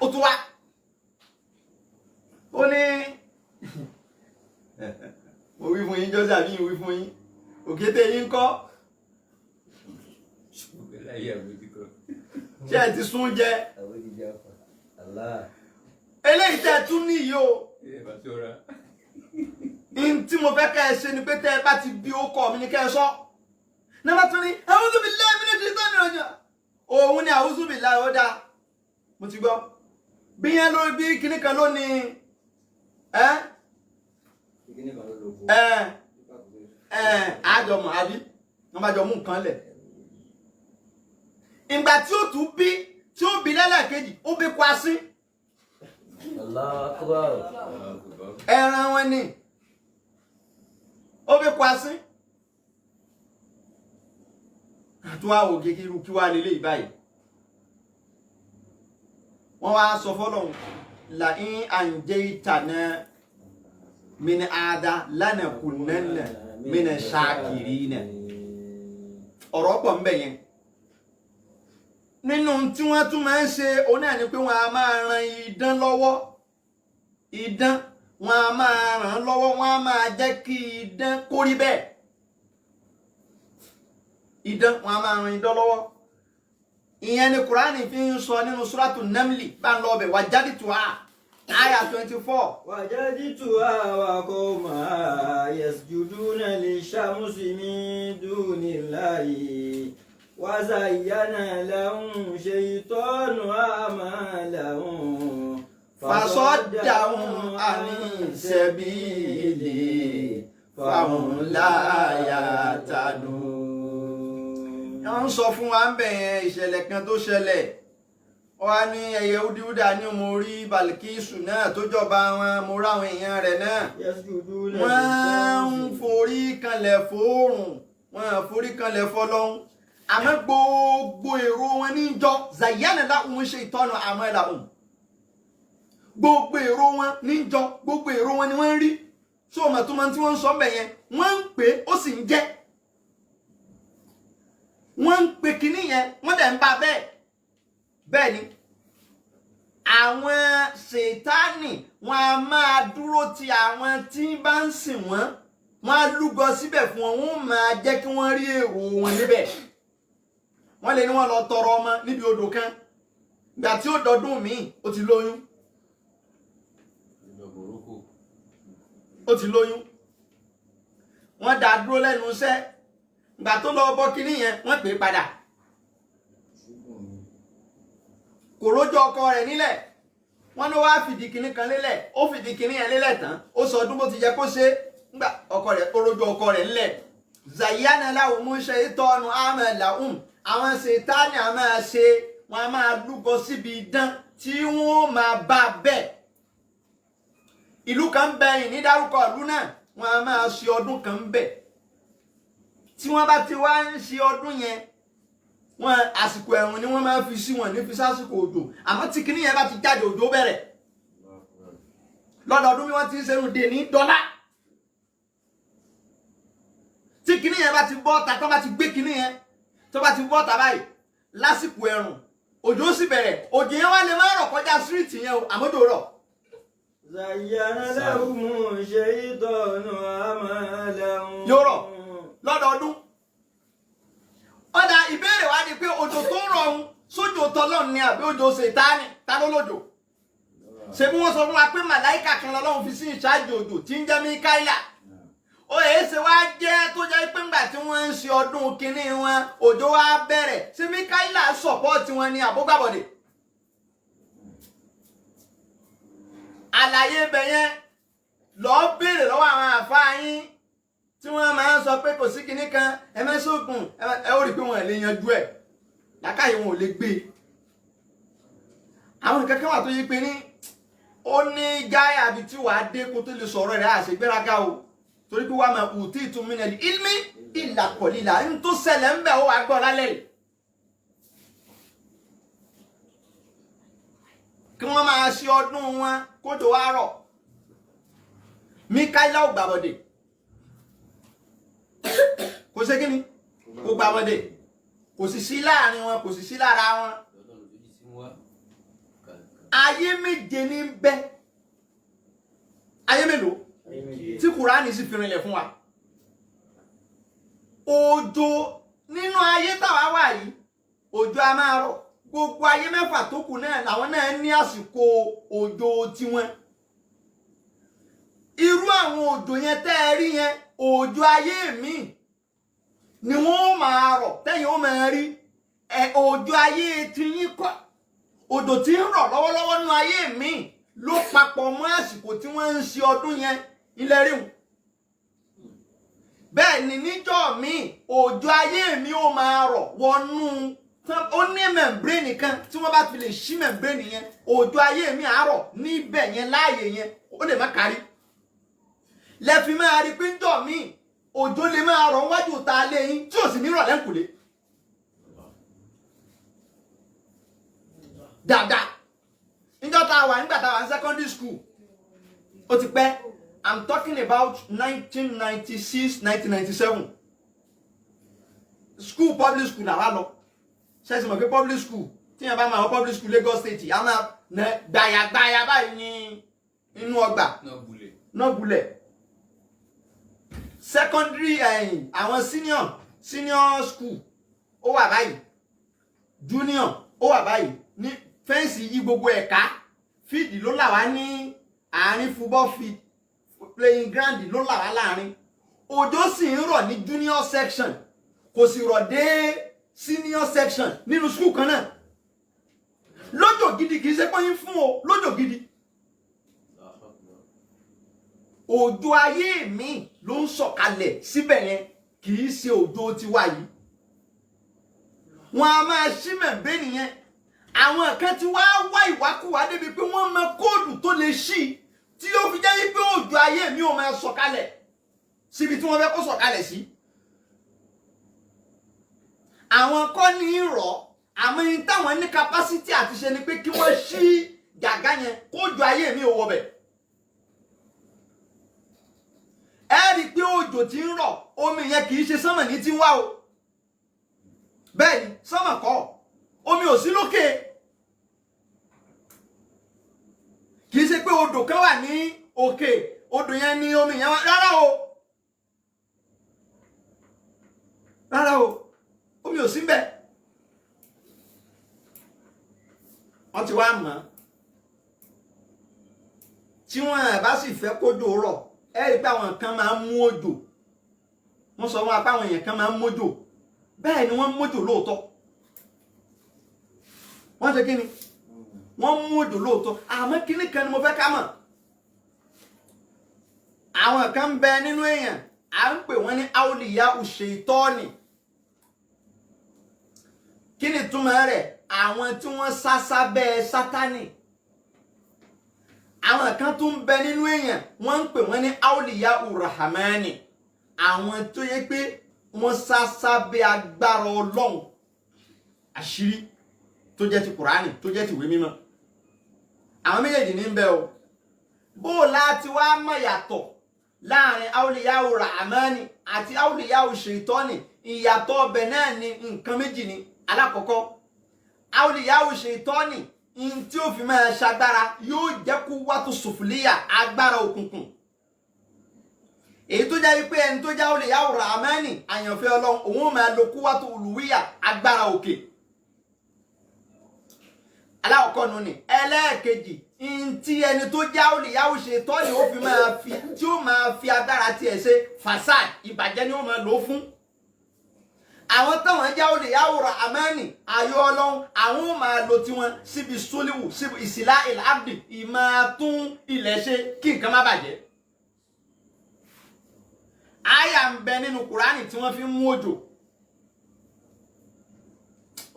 ó tún wá ó ní mo wí fún yín jọ́sà bí wí fún yín òkété yín kọ́ ṣé ẹ ti sún jẹ eléyìí tẹ́ tún níyì o in tí mo fẹ́ kẹ́ ẹ ṣe ni pé tẹ́ ẹ bá ti bí ó kọ́ mi ní kẹ́ ẹ sọ nígbà tó ní a'udhu billahi minash shaitani rajim òun ni a'udhu billahi ó dáa mo ti gbọ́ bí yẹn lórí bí kíní kan ló ní àjọmọ̀ àbí wọ́n bá jọ mú nǹkan lẹ̀ ìgbà tí ó tún bí tí ó bí lẹ́lẹ́kejì ó bí kwasí ẹran wọn ni ó bí kwasí àtúwà ògè kí wá lélẹ̀ ìbáyìí wọ́n wá sọ fọ́lọ́hun la'in anjaytana min ada lanakunanna mina shakirina ọ̀rọ̀ pọ̀ ń bẹ yẹn nínú tí wọ́n tún máa ń ṣe òun náà ni pé wọ́n a máa ran idán lọ́wọ́ idán wọ́n a máa ràn lọ́wọ́ wọ́n a máa jẹ́ kí idán kó rí bẹ́ẹ̀ idán wọ́n a máa ran idán lọ́wọ́ ìyẹn ni Kùránì fi ń sọ nínú Suratu Namli bá ń lọ ọbẹ̀ wajadituha Aya 24. Wajadituha wa qawmaha yasjuduna lishamsi min dunillahi wa zayyana lahum shaytanu a'malahum fasaddahum anis sabili fahum la yahtadun. Wọ́n sọ fún wa ń bẹ̀yẹn ìṣẹ̀lẹ̀ kan tó ṣẹlẹ̀ wọ́n ní ẹyẹ udíúdà ní mo rí Balikisu náà tó jọba wọn mo ráwọn èèyàn rẹ̀ náà wọ́n ń forí kanlẹ̀ fóòrùn wọ́n forí kanlẹ̀ fọlọ́hún àmọ́ gbogbo èrò wọn níjọ zayyana lahum shaytanu a'malahum gbogbo èrò wọn níjọ gbogbo èrò wọn ni wọ́n ń rí so ọmọ tó máa tí wọ́n ń sọ bẹ̀ yẹn wọ́n ń pè ó sì ń jẹ́ wọ́n ń pè kíní yẹn wọ́n dẹ̀ ń bá bẹ́ẹ̀ bẹ́ẹ̀ ni àwọn ṣètánì wọn a máa dúró ti àwọn tí bá ń sìn wọ́n wọ́n á lúgọ síbẹ̀ fún wọn wọ́n máa jẹ́ kí wọ́n rí èrò wọn níbẹ̀ wọ́n lè ní wọ́n lọ tọrọ ọmọ níbi odò kan ìgbà tí ó dọdún míì ó ti lóyún wọ́n dá dúró lẹ́nu iṣẹ́ ìgbà tó lọ bọ́ kinní yẹn wọ́n pè é padà kò rójú ọkọ rẹ̀ nílẹ̀ wọ́n ló wá fìdí kinní kan lélẹ̀ ó fìdí kinní yẹn lélẹ̀ tán ó sọ ọdún bó ti yẹ kó ṣe nígbà ọkọ rẹ̀ ó rójú ọkọ rẹ̀ nílẹ̀ zayyana lahum shaytanu a'malahum àwọn ṣètánì a máa ṣe wọn a máa lúgọ síbi idán tí wọ́n máa bá bẹ́ẹ̀ ìlú kan bẹ yìí ní dárúkọ ìlú náà wọn a máa ṣe ọdún kan bẹ̀ tí wọ́n bá ti wá ń ṣe ọdún yẹn wọn àsìkò ẹ̀rùn ni wọ́n máa fi sí wọn ní fi sásìkò òjò àmọ́ tí kinní yẹn bá ti jáde òjò bẹ̀rẹ̀ lọ́dọọdún bí wọ́n ti ń ṣerun dè ní dọ́là tí kinní yẹn bá ti bọ́ ta tó bá ti gbé kinní yẹn tó bá ti bọ́ ta báyìí lásìkò ẹ̀rùn òjò sì bẹ̀rẹ̀ òjò yẹn wá lè má rọ̀ kọjá síríìtì yẹn o àmọ́dò rọ̀. zayyana lahum shaytanu a'malahum. yóò rọ̀ lọ́dọọdún ọ̀dà ìbéèrè wá ni pé òjò tó ń rọ̀ ọ̀hún sójò tọ́lọ́run ni àbí òjò ṣètánì ta ló lòjò ṣe bí wọ́n sọ fún wa pé màláìkà kan lọ́lọ́run fi sí ìṣáájú òjò tí ń jẹ́ Míkáílà ó èé ṣe wá jẹ́ tó jẹ́ pé ńgbà tí wọ́n ń ṣe ọdún kínní wọn òjò wá bẹ̀rẹ̀ ṣé Míkáílà sọ̀pọ́ọ̀tì wọn ni àbógbàbọ̀dẹ̀ àlàyé ibẹ̀ yẹn lọ́ọ́ béèrè lọ́wọ́ àwọn àfáà yín tí wọ́n máa ń sọ pé kò sí kinní kan ẹ má ṣoògùn ẹ ó rí i pé wọ́n lè yanjú ẹ̀ làákàyè wọn ò lè gbé àwọn nǹkan kan wà tó yí pé ní ó ní gáyà àbí tí wàá dé kó tó lè sọ̀rọ̀ rẹ̀ àṣegbéraga o torí pé wàá máa kù tí ìtumí minal ilmi illa qalila ń tó ṣẹlẹ̀ ń bẹ̀ ó wàá gbọ́ lálẹ́ yìí. kí wọ́n máa ṣe ọdún wọn kójò wá rọ̀ Míkáílà ò gbàbọ̀dè kò ṣe kí ni kò gbàbọ̀dè kò sì sí láàrin wọn kò sì sí lára wọn. ayé méje ní bẹ ayé mélòó tí Kùránì sì fi rinlẹ̀ fún wa. òjò nínú ayé táwa wà yìí òjò a máa rọ̀ gbogbo ayé mẹ́fà tó kù náà làwọn náà ní àsìkò òjò tiwọn. irú àwọn òjò yẹn tẹ́ ẹ rí yẹn òjò ayé mi ni wọ́n máa rọ̀ tẹ́yìn ó máa rí òjò ayé tiyín kọ́ òjò tí ń rọ̀ lọ́wọ́lọ́wọ́ nínú ayé mi ló papọ̀ mọ́ àsìkò tí wọ́n ń ṣe ọdún yẹn ilẹ̀ ríhùn. bẹ́ẹ̀ ni níjọ́ mi òjò ayé mi ó máa rọ̀ wọnú ó ní mẹ̀mbrẹ́nì kan tí wọ́n bá fi lè ṣí mẹ̀mbrẹ́nì yẹn òjò ayé mi àárọ̀ níbẹ̀ yẹn láàyè yẹn ó lè má kárí. lẹ́fi máa rí píńtọ̀ mi òjò lè máa rọ̀ wájú ta lé yín tí ò sì ní rọ̀ lẹ́kùlé. dáadáa níjọ́ tá a wà nígbà tá a wà ní secondary school ó ti pẹ́ I'm talking about 1996 1997 school public school làwa lọ ṣe é sì mọ̀ pé public school tí yẹn bá máa wọ public school Lagos State a máa gbàyàgbàyà báyìí ní inú ọgbà náà gulẹ̀ secondary àwọn senior school ó wà báyìí junior ó wà báyìí ní fẹ́ǹsì yí gbogbo ẹ̀ka fíìdì ló là wá ní àárín football field playing ground ló là wá láàrin òjò sì ń rọ̀ ní junior section kò sì rọ̀ dé senior section nínú school kan náà lójò gidi kì í ṣe pé yín fún o lójò gidi òjò ayé mi ló ń sọ̀kalẹ̀ síbẹ̀ yẹn kì í ṣe òjò tiwa yìí wọn a máa ṣí mẹ̀bẹ́ nìyẹn àwọn kan tí wá wá ìwákùwà débi pé wọ́n mọ kóòdù tó lè ṣí tí ó fi jẹ́ pé òjò ayé mi ò máa sọ̀kalẹ̀ síbi tí wọ́n fẹ́ kó sọ̀kalẹ̀ sí. àwọn kọ́ ní ìrọ̀ àmọ́ yín táwọn ní capacity àti ṣe ni pé kí wọ́n ṣí gàgá yẹn kóòjò ayé mi ò wọbẹ̀. ẹ rí i pé òjò tí ń rọ̀ omi yẹn kì í ṣe sánmọ̀ ní tí ń wá o bẹ́ẹ̀ ni sánmọ̀ kọ́ omi ò sí lókè kì í ṣe pé odò kan wà ní òkè odò yẹn ní omi yẹn wá rárá o omi ò sí ńbẹ̀ wọ́n ti wá mọ̀ tí wọ́n bá sì fẹ́ kójò rọ̀ ẹ rí i pé àwọn kan máa ń mú òjò wọ́n sọ wọn apá àwọn èèyàn kan máa ń mójò bẹ́ẹ̀ ni wọ́n ń mójò lóòótọ́ wọ́n ṣe kí ni wọ́n mú òjò lóòótọ́ àmọ́ kíní kan ni mo fẹ́ ká mọ̀ àwọn kan ń bẹ nínú èèyàn à ń pè wọ́n ní áwòlìyá ṣẹ̀tánì kí ni túmọ̀ rẹ̀ àwọn tí wọ́n sá sábẹ́ sátánì àwọn kan tún ń bẹ nínú èèyàn wọ́n ń pè wọ́n ní áwòlìyá urahamani àwọn tó yẹ pé wọ́n sá sábẹ́ agbára ọlọ́run àṣírí tó jẹ́ ti Kùránì tó jẹ́ ti ìwé mímọ́ àwọn méjèèjì ní ń bẹ o bó láti wá mọ̀ yàtọ̀ láàrin áwòlìyáwò ràhámánì àti áwòlìyáwò ṣètọ́nì ìyàtọ̀ ọbẹ̀ náà ni nǹkan méjì ni alákọ̀ọ́kọ́ áwòlìyáwò ṣètọ́nì in tí ó fi máa ṣagbára yóò jẹ́ kó wá tó sùfúlíyà agbára òkùnkùn èyí tó jẹ́ wípé ẹni tó jẹ́ áwòlìyáwò ràhámánì àyànfẹ́ ọlọ́run òun ó máa lo kó wá tó olùwíyà agbára òkè aláwọ̀kọ́ nù ni ẹlẹ́ẹ̀kejì ntí ẹni tó já olùyàwó ṣe tọ́ni ó fi máa fi tí ó máa fi agbára tiẹ̀ ṣe fasad ìbàjẹ́ ni ó máa lò ó fún àwọn táwọn jẹ́ olè yàwòrán àmánì ayọ̀ ọlọ́run àwọn ò máa lo tiwọn síbi sólíwù síbi ìsìlá ìlàbdì ìmáa-tún ilẹ̀ ṣe kí nǹkan má bàjẹ́. àyà ń bẹ nínú kùránì tí wọ́n fi ń mú òjò.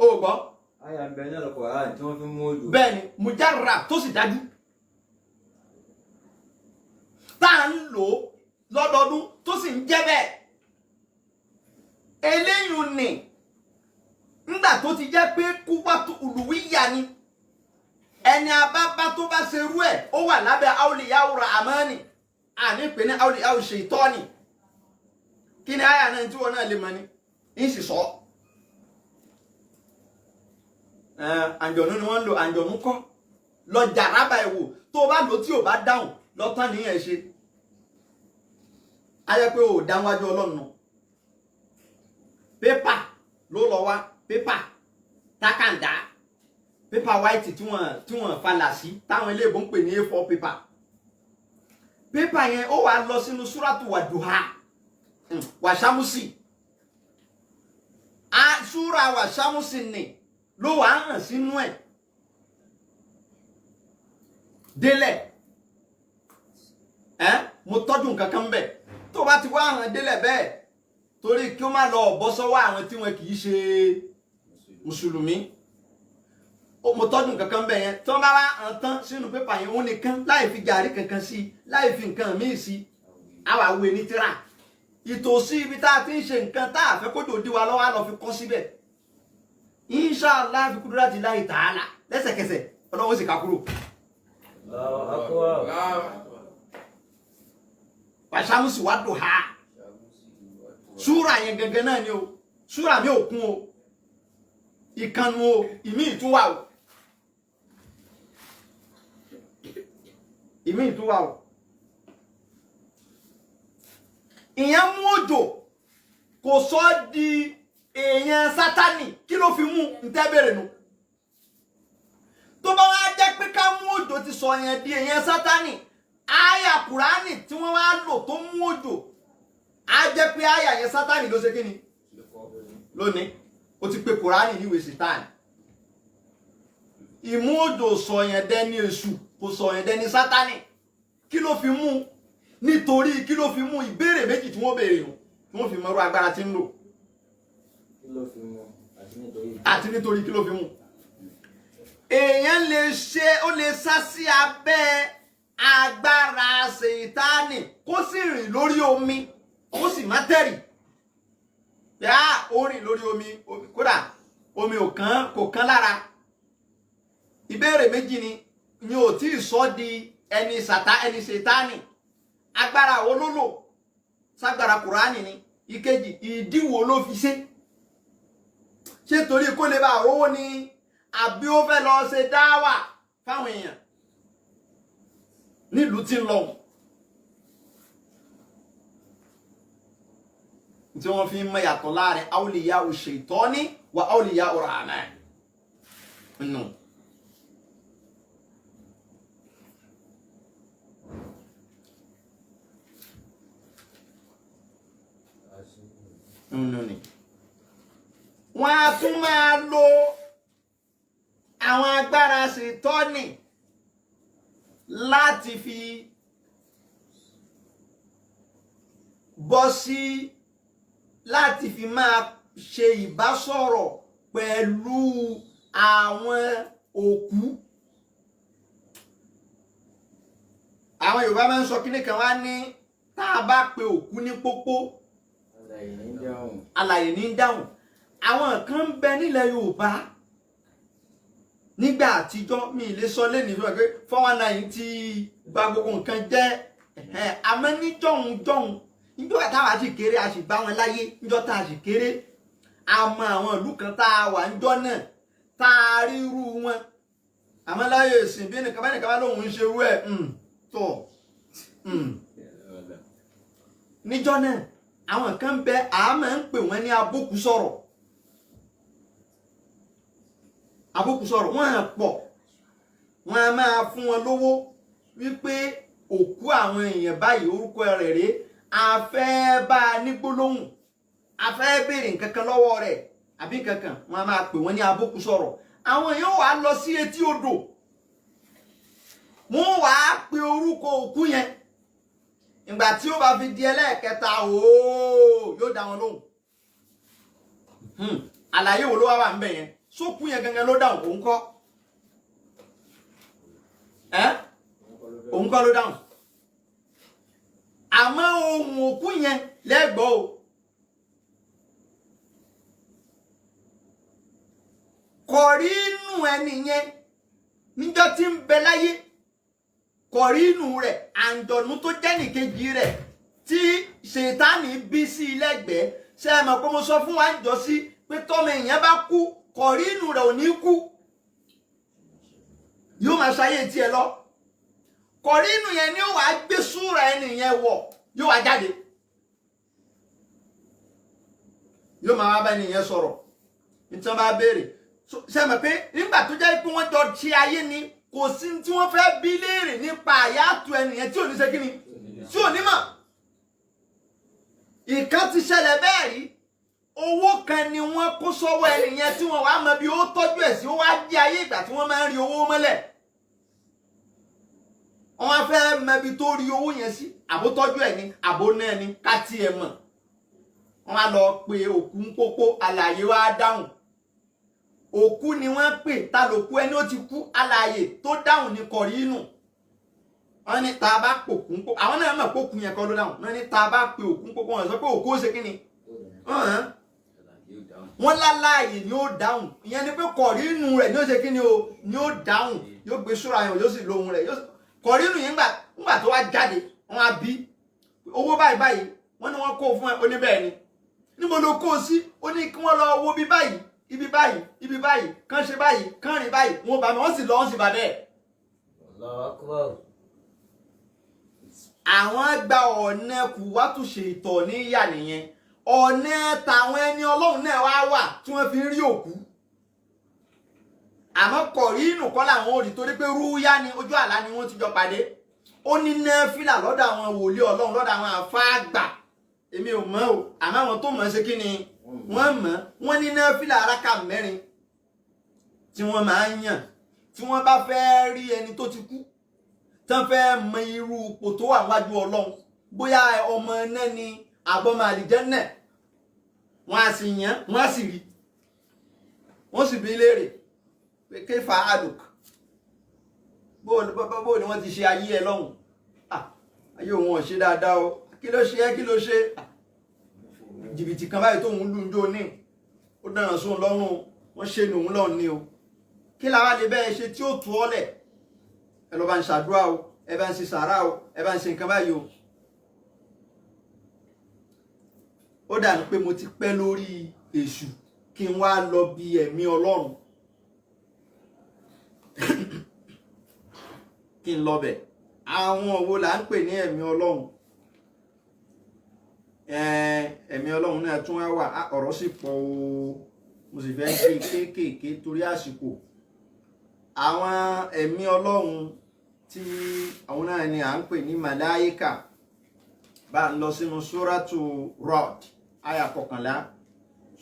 o gbọ́. àyà ń bẹ nínú kùránì tí wọ́n fi ń mú òjò. bẹ́ẹ̀ ni mujarrab tó sì dájú. tá à ń lò ó lọ́dọọdún tó sì ń jẹ́ bẹ́ẹ̀. eléyìí ni ńgbà tó ti jẹ́ pé kúwàtú uluwiyya ni ẹni abábá tó bá ṣerú ẹ̀ ó wà lábẹ́ awliyaur rahmani àní pé ní awliyaur shaitani kí ni àyà náà tí wọn náà lè mọ ni ń sì sọ àǹjọ̀nú ni wọ́n ń lo àǹjọ̀nú kọ́ lọ jàrábà ẹ̀ wò tó o bá lò tí o bá dáhùn lọ́tàn nìyẹn ṣe ayẹ pé o ò dáwájú ọlọ́run náà pépà ló lọ wá pépà tákàndá pépà white tí wọ́n falà sí táwọn eléèbó ń pè ní A4 pépà pépà yẹn ó wà lọ sínú súrátù wàdùhà wàṣámùsì súra wàṣámùsì ni ló wà hàn sínú ẹ̀ délẹ̀ mo tọ́jú nǹkan kan bẹ̀ tó bá ti wá hàn délẹ̀ bẹ́ẹ̀ torí kí ó má lọ bọ́ sọ́wọ́ àwọn tí wọn kì í ṣe mùsùlùmí mo tọ́jú nǹkan kan bẹ̀ yẹn tí wọ́n bá wá hàn tán sínú pépà yẹn òun nìkan láì fi gàrí kankan sí láì fi nǹkan míì sí àwa wé ní tíra ìtòsí ibi tá a ti ń ṣe nǹkan tá a fẹ́ kó dòdì wa lọ́wọ́ á lọ fi kọ́ síbẹ̀ inshallah fi kudrati Allahi ta'ala lẹ́sẹ̀kẹsẹ̀ ọlọ́wọ́ sì ká kúrò. wàṣámùsì wà dùn ha súra yẹn gẹ́gẹ́ náà ni o súra mi ò kún o ìkànnù o ìmí ìtúwà o ìmí ìtúwà o ìyẹn mú òjò kò sọ di èèyàn sátánì kí ló fi mú ntẹ́bẹ̀rẹ̀ nu tó bá wá jẹ́ pé ká mú òjò ti sọ yẹn di èèyàn sátánì àyà kùránì tí wọ́n wá lò tó mú òjò á jẹ́ pé àyà yẹn sátánì ló ṣe kí ni lónìí ó ti pe kùránì níwèé sítánì ìmú òjò sọ yẹn dẹni èṣù kò sọ yẹn dẹni sátánì kí ló fi mú nítorí kí ló fi mú ìbéèrè méjì tí wọ́n béèrè nù tí wọ́n fi mọ irú agbára tí ń lò àti nítorí kí ló fi mú èèyàn lè ṣe ó lè sá sí abẹ́ agbára ṣètánì kó sì rìn lórí omi kó sì má tẹ̀rì yá ó rìn lórí omi kódà omi kò kán lára ìbéèrè méjì ni ò tí ì sọ di ẹni ṣètánì agbára wo ló lò ságbára kùránì ni ìkejì ìdí wo ló fi ṣe torí kó lè bá rówó ni àbí ó fẹ́ lọ ṣe dáwà fáwọn èèyàn nílùú tí ń lọ tí wọ́n fi ń mọ yàtọ̀ láàrin awliya shaitani wa awliya rahman nù. ni wọ́n á tún máa lo àwọn agbára ṣètọ́nì láti fi bọ́ sí láti fi máa ṣe ìbásọ̀rọ̀ pẹ̀lú àwọn òkú. àwọn Yorùbá máa ń sọ kíní kan wá ní tá a bá pe òkú ní pópó alàyè ní dáhùn. àwọn kan ń bẹ nílẹ̀ Yorùbá nígbà àtijọ́ mi lè sọ lẹ́nìí fún ẹ pé 419 ti gba gbogbo nǹkan jẹ́ àmọ́ ní jọ̀hún níjọ́ táwa sì kéré a sì bá wọn láyé níjọ́ tá a sì kéré àmọ́ àwọn ìlú kan tá a wà níjọ́ náà tá a rí irú wọn àmọ́ láyé ìsìn bí nìkan bá lóun ń ṣe irú ẹ̀ tọ̀ níjọ́ náà àwọn kan bẹ àmọ́ ń pè wọ́n ní abókùsọ̀rọ̀ wọ́n á pọ̀ wọ́n á máa fún wọn lówó wípé òkú àwọn èèyàn báyìí orúkọ rẹ̀ rèé a fẹ́ bá a ní gbólóhùn a fẹ́ béèrè nǹkan kan lọ́wọ́ rẹ̀ àbí nǹkan kan wọ́n á máa pè wọ́n ní abókù sọ̀rọ̀ àwọn èèyàn wà á lọ sí etí odò wọ́n wà á pe orúkọ òkú yẹn ìgbà tí ó bá fi di ẹlẹ́ẹ̀kẹta ooo yóò dá wọn lóhùn àlàyé wo ló wá wà ń bẹ̀ yẹn sókú yẹn gangan ló dáhùn òun kọ́ òun kọ́ ló dáhùn àmọ́ ohun òkú yẹn lẹ́gbọ́ o kọ̀rí inú ẹni yẹn níjọ́ tí ń bẹ láyé kọ̀rí inú rẹ̀ àǹjọ̀nú tó jẹ́ nìkejì rẹ̀ tí ṣètánì bí sí lẹ́gbẹ̀ẹ́ ṣe é mọ̀ pé mo sọ fún wa ń jọ sí pé tọ́mọ èèyàn bá kú kọ̀rí inú rẹ̀ ò ní kú yóò máa ṣayé tiẹ̀ lọ kọ̀rí inú yẹn ni ó wàá gbé súra ẹni yẹn wọ̀ yóò wá jáde yóò máa wá bá ẹni yẹn sọ̀rọ̀ nítorí bá béèrè ṣe mọ̀ pé nígbà tó jẹ́ pé wọ́n jọ ṣe ayé ni kò sí tí wọ́n fẹ́ bí léèrè nípa àyàtò ẹni yẹn tí ò ní ṣe kí ni tí ò ní mọ̀ ìkan ti ṣẹlẹ̀ bẹ́ẹ̀ rí owó kan ni wọ́n kó sọ́wọ́ ẹni yẹn tí wọ́n wá mọ bí ó tọ́jú ẹ̀ sí ó wá jẹ́ ayé ìgbà tí wọ́n máa ń rí owó mọ́lẹ̀ wọ́n fẹ́ mọ ibi tó rí owó yẹn sí àbó tọ́jú ẹ̀ ní àbó náà ní ká tiẹ̀ mọ̀ wọ́n á lọ pe òkú ń pópó alààyè wá dáhùn òkú ni wọ́n pè ta lòkú ẹni ó ti kú alààyè tó dáhùn ní kọ̀rí inú wọ́n ní tá a bá pòkú ń pópó àwọn náà mọ̀ pókú yẹn kọ́ ló dáhùn wọ́n ní tá a bá pe òkú ń pópó wọ́n sọ pé òkú ó ṣe kí ni wọ́n láláàyè ni ó dáhùn ìyẹn ni pé kọ̀rí inú rẹ̀ ni ó ṣe kí ni o ni ó dáhùn yóò gbé súra yẹn yóò sì lóhun rẹ̀ kọ̀rí inú yẹn ńgbà tó wá jáde wọ́n á bí owó báyìí báyìí wọ́n ní wọ́n kó fún ẹ oníbẹ̀ẹ́ ni níbo ló kó o sí ó ní kí wọ́n lọ wo bí báyìí ibi báyìí ibi báyìí kán ṣe báyìí kán rìn báyìí wọn bá mi wọ́n sì lọ wọ́n sì bá bẹ́ẹ̀. àwọn gba ọ̀nà kùwátùṣe ìtọ̀ níyà nìyẹn ọ̀nà tàwọn ẹni ọlọ́run náà wá wà tí wọ́n fi ń rí òkú àmọ́ kọ̀rí inú kọ́ làwọn ò rí torí pé rúyá ni ojú àlá ni wọ́n ti jọ pàdé ó ní náfìlà lọ́dọ̀ àwọn wòlíì ọlọ́run lọ́dọ̀ àwọn àfáàgbà èmi ò mọ̀ o àmọ́ àwọn tó mọ̀ ṣe kí ni wọ́n mọ̀ wọ́n ní náfìlà aráka 4 tí wọ́n máa ń yàn tí wọ́n bá fẹ́ rí ẹni tó ti kú tán fẹ́ mọ irú ipò tó wà wájú ọlọ́run bóyá ọmọ náà ni àbọ̀mọ àlìjẹ́nnà wọ́n á sì yàn wọ́n á sì rí wọ́n sì bí léèrè pé kéfà àdùk bó ni wọ́n ti ṣe ayé ẹ lọ́hùn ayé òun ò ṣe dáadáa o kí ló ṣe ẹ́ kí ló ṣe jìbìtì kan báyìí tóun lù ń jó ní ó dáná sóun lọ́rùn wọ́n ṣe ní òun lọ́rùn ni o kí làwa lè bẹ́ẹ̀ ṣe tí ó tú ọ́ lẹ̀ ẹ lọ bá ń ṣàdúrà o ẹ bá ń ṣe sàárà o ẹ bá ń ṣe nǹkan báyìí o ó dàbí pé mo ti pẹ́ lórí èṣù kí n wá lọ bí ẹ̀mí ọlọ́run kí n lọ bẹ̀ àwọn wo là ń pè ní ẹ̀mí ọlọ́run ẹ̀mí ọlọ́run náà tún wá wà ọ̀rọ̀ sì pọ̀ o mo sì fẹ́ gbé kéékèèké torí àsìkò àwọn ẹ̀mí ọlọ́run tí àwọn náà ni à ń pè ní màláíkà bá ń lọ sínú sóràtù rọ́d àyà 11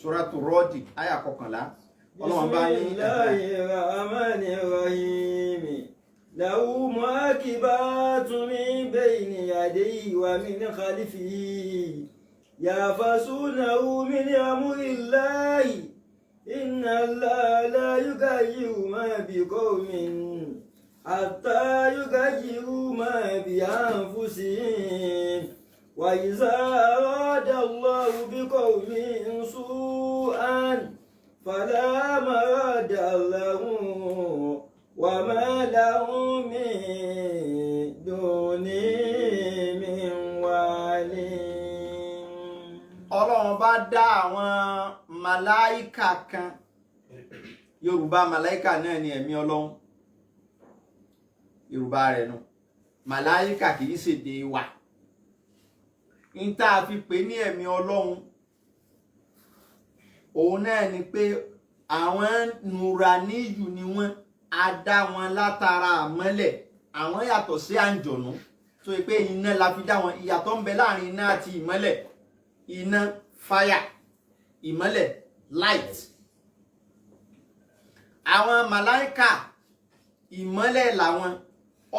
sóràtù rọ́dì àyà 11 ọlọ́run bá ní Bismillahirrahmanirrahim lahu mu'aqibatun min bayni yadayhi wa min khalfihi yahfazunahu min amrillahi inna Allaha la yughayyiru ma biqawmin hatta yughayyiru ma bi anfusihim wa idha arada Allahu biqawmin su'an fala marada lahu wa ma lahum min dunihi min walin. ọlọ́run bá dá àwọn màláíkà kan yorùbá màláíkà náà ni ẹ̀mí ọlọ́run yorùbá rẹ̀ nù màláíkà kì í ṣèdè wa ní tá a fi pè ní ẹ̀mí ọlọ́run òun náà ni pé àwọn nùràníyù ni wọ́n á dá wọn látara àmọ́lẹ̀ àwọn yàtọ̀ sí àǹjọ̀nú tó yẹ pé iná la fi dá wọn ìyàtọ̀ ń bẹ láàrin iná àti ìmọ́lẹ̀ iná fáyà ìmọ́lẹ̀ light àwọn màláíkà ìmọ́lẹ̀ làwọn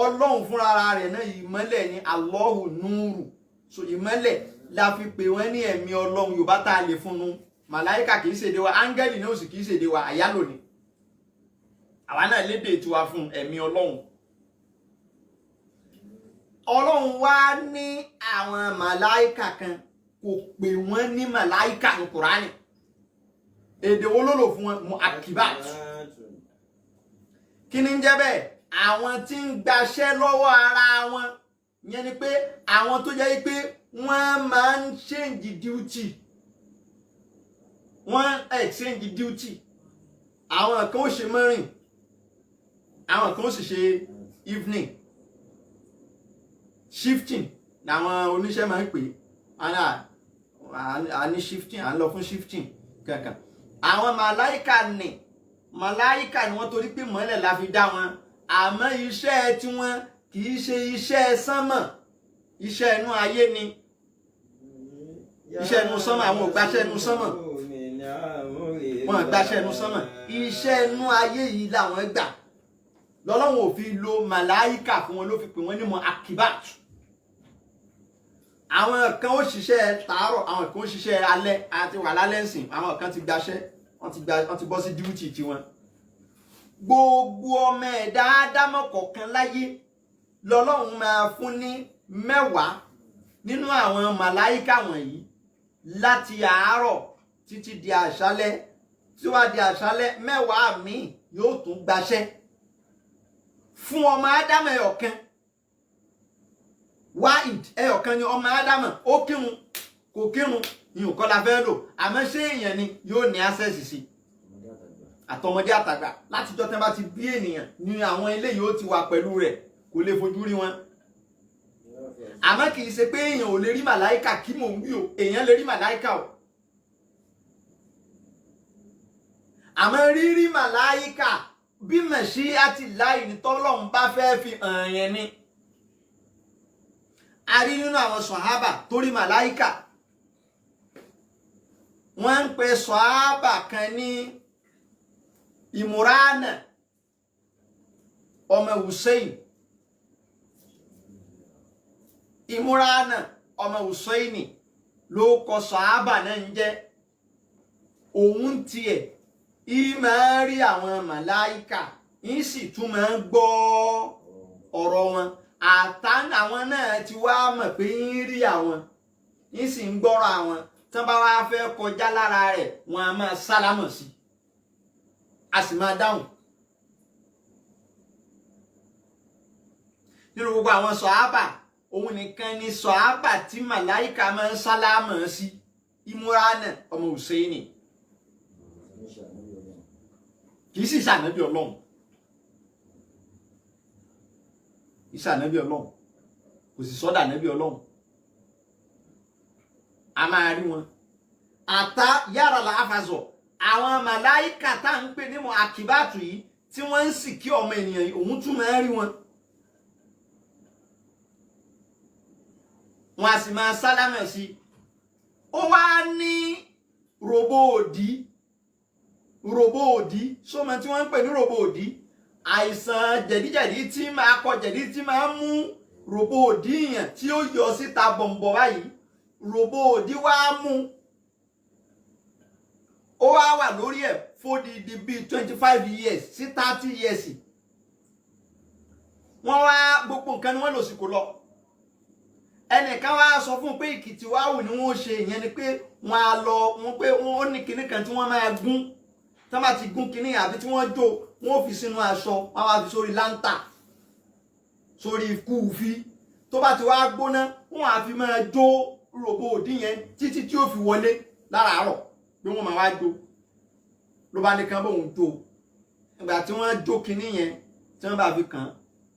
ọlọ́run fúnra rẹ̀ náà ìmọ́lẹ̀ ni Allahu núrù so ìmọ́lẹ̀ la fi pè wọ́n ní ẹ̀mí ọlọ́run yorùbá tá a lè fún un màláíkà kìí ṣèdè wa áńgẹ́lì náà sì kìí ṣèdè wa àyálò ni àwa náà lédè tiwa fún ẹ̀mí ọlọ́run ọlọ́run wá ní àwọn màláíkà kan kò pè wọ́n ní màláíkà ní kùránì èdè wo ló lò fún wọn mu akibat kí ni ń jẹ́ bẹ́ẹ̀ àwọn tí ń gbaṣẹ́ lọ́wọ́ ara wọn ìyẹn ni pé àwọn tó jẹ́ pé wọ́n máa ń change duty wọ́n exchange duty àwọn kan ó ṣe morning àwọn kan ó sì ṣe evening shifting làwọn oníṣẹ́ máa ń pè á ní shifting à ń lọ fún shifting kankan àwọn màláíkà ni wọ́n torí pé mọ́lẹ̀ la fi dá wọn àmọ́ iṣẹ́ tí wọ́n kì í ṣe iṣẹ́ sánmọ̀ iṣẹ́ inú ayé ni iṣẹ́ inú sánmọ̀ àwọn ò gbaṣẹ́ inú sánmọ̀ wọn ò gbaṣẹ́ inú sánmọ̀ iṣẹ́ inú ayé yìí làwọn gbà lọ́lọ́run ò fi lo màláíkà fún wọn ló fi pè wọ́n ní mọ akibat àwọn kan ó ṣiṣẹ́ tàárọ̀ àwọn kan ó ṣiṣẹ́ alẹ́ àti wà lálẹ́ ńsìn àwọn kan ti gbaṣẹ́ wọ́n ti bọ́ sí díútì tiwọn gbogbo ọmọ ẹ̀dá ádámọ̀ kọ̀ọ̀kan láyé lọ́lọ́run máa fún ní 10 nínú àwọn màláíkà wọ̀nyí láti àárọ̀ títí di àṣálẹ́ tí wàá di àṣálẹ́ 10 míì yóò tún gbaṣẹ́ fún ọmọ ádámọ̀ ẹ̀yọ̀kan wáìd ẹ̀yọ̀kan ni ọmọ ádámọ̀ ó kírun kò kírun ní nǹkan la fẹ́ lò àmọ́ ṣé èèyàn ni yóò ní access sí àtọmọdé àtàgbà látijọ́ tẹ́ bá ti bí ènìyàn ní àwọn eléyìí ó ti wà pẹ̀lú rẹ̀ kò lè fojú rí wọn àmọ́ kì í ṣe pé èèyàn ò lè rí màláíkà kí mò ń wí o èèyàn lè rí màláíkà o àmọ́ rírí màláíkà bí mẹ̀ṣí àti láì ní tọ́lọ́run bá fẹ́ fi hàn yẹn ni a rí nínú àwọn sọ̀hábà tó rí màláíkà wọ́n ń pe sọ̀hábà kan ní Imurana ọmọ Hussein Imurana ọmọ Husseini ló kọ sọ̀hábà náà ń jẹ́ òun tiẹ̀ máa rí àwọn màláíkà ń sì tún máa ń gbọ́ ọ̀rọ̀ wọn àwọn náà ti wá mọ̀ pé ń rí àwọn ń sì ń gbọ́rọ̀ àwọn tán bá wá fẹ́ kọjá lára rẹ̀ wọn a máa sálámọ̀ sí a sì máa dáhùn nínú gbogbo àwọn sọ̀hábà òun nìkan ni sọ̀hábà tí màláíkà máa ń sálámọ̀ sí Imurana ọmọ Husseini kì í sì ṣànábì ọlọ́run ìṣànábì ọlọ́run kò sì sọ́dà nábì ọlọ́run a máa rí wọn àtà yàrá làáfàzọ àwọn màláíkà tá à ń pè ní mọ àkìbátù yìí tí wọ́n ń sì kí ọmọ ènìyàn yìí òun tún máa rí wọn wọn a sì máa sálámà sí ó wá ní ròbó òdì sọmọ tí wọ́n ń pè ní ròbó òdì àìsàn jẹ̀díjẹ̀dí tí máa kọ jẹ̀dí tí máa mú ròbó òdì yẹn tí ó yọ síta bọ̀m̀bọ̀ báyìí ròbó òdì wá mú ó wá wà lórí ẹ̀ fódìdí bíi 25 years sí 30 years wọ́n wá gbogbo nǹkan ni wọ́n lò sí kò lọ ẹnìkan wá sọ fún un pé ìkìtì wá wù ní wọ́n ṣe ìyẹn ni pé wọ́n á lọ wọ́n pé wọ́n ní kinní kan tí wọ́n máa gún tí wọ́n bá ti gún kinní àbí tí wọ́n jó wọ́n fi sínú aṣọ wọ́n wá fi sórí láńtà sórí kúùfì tó bá ti wá gbóná wọ́n á fi máa jó ròbó òdì yẹn títí tí ó fi wọlé láràárọ̀ pé wọ́n máa wá jó ló bá ní kan bóun jó ìgbà tí wọ́n jó kinní yẹn tí wọ́n bá fi kàn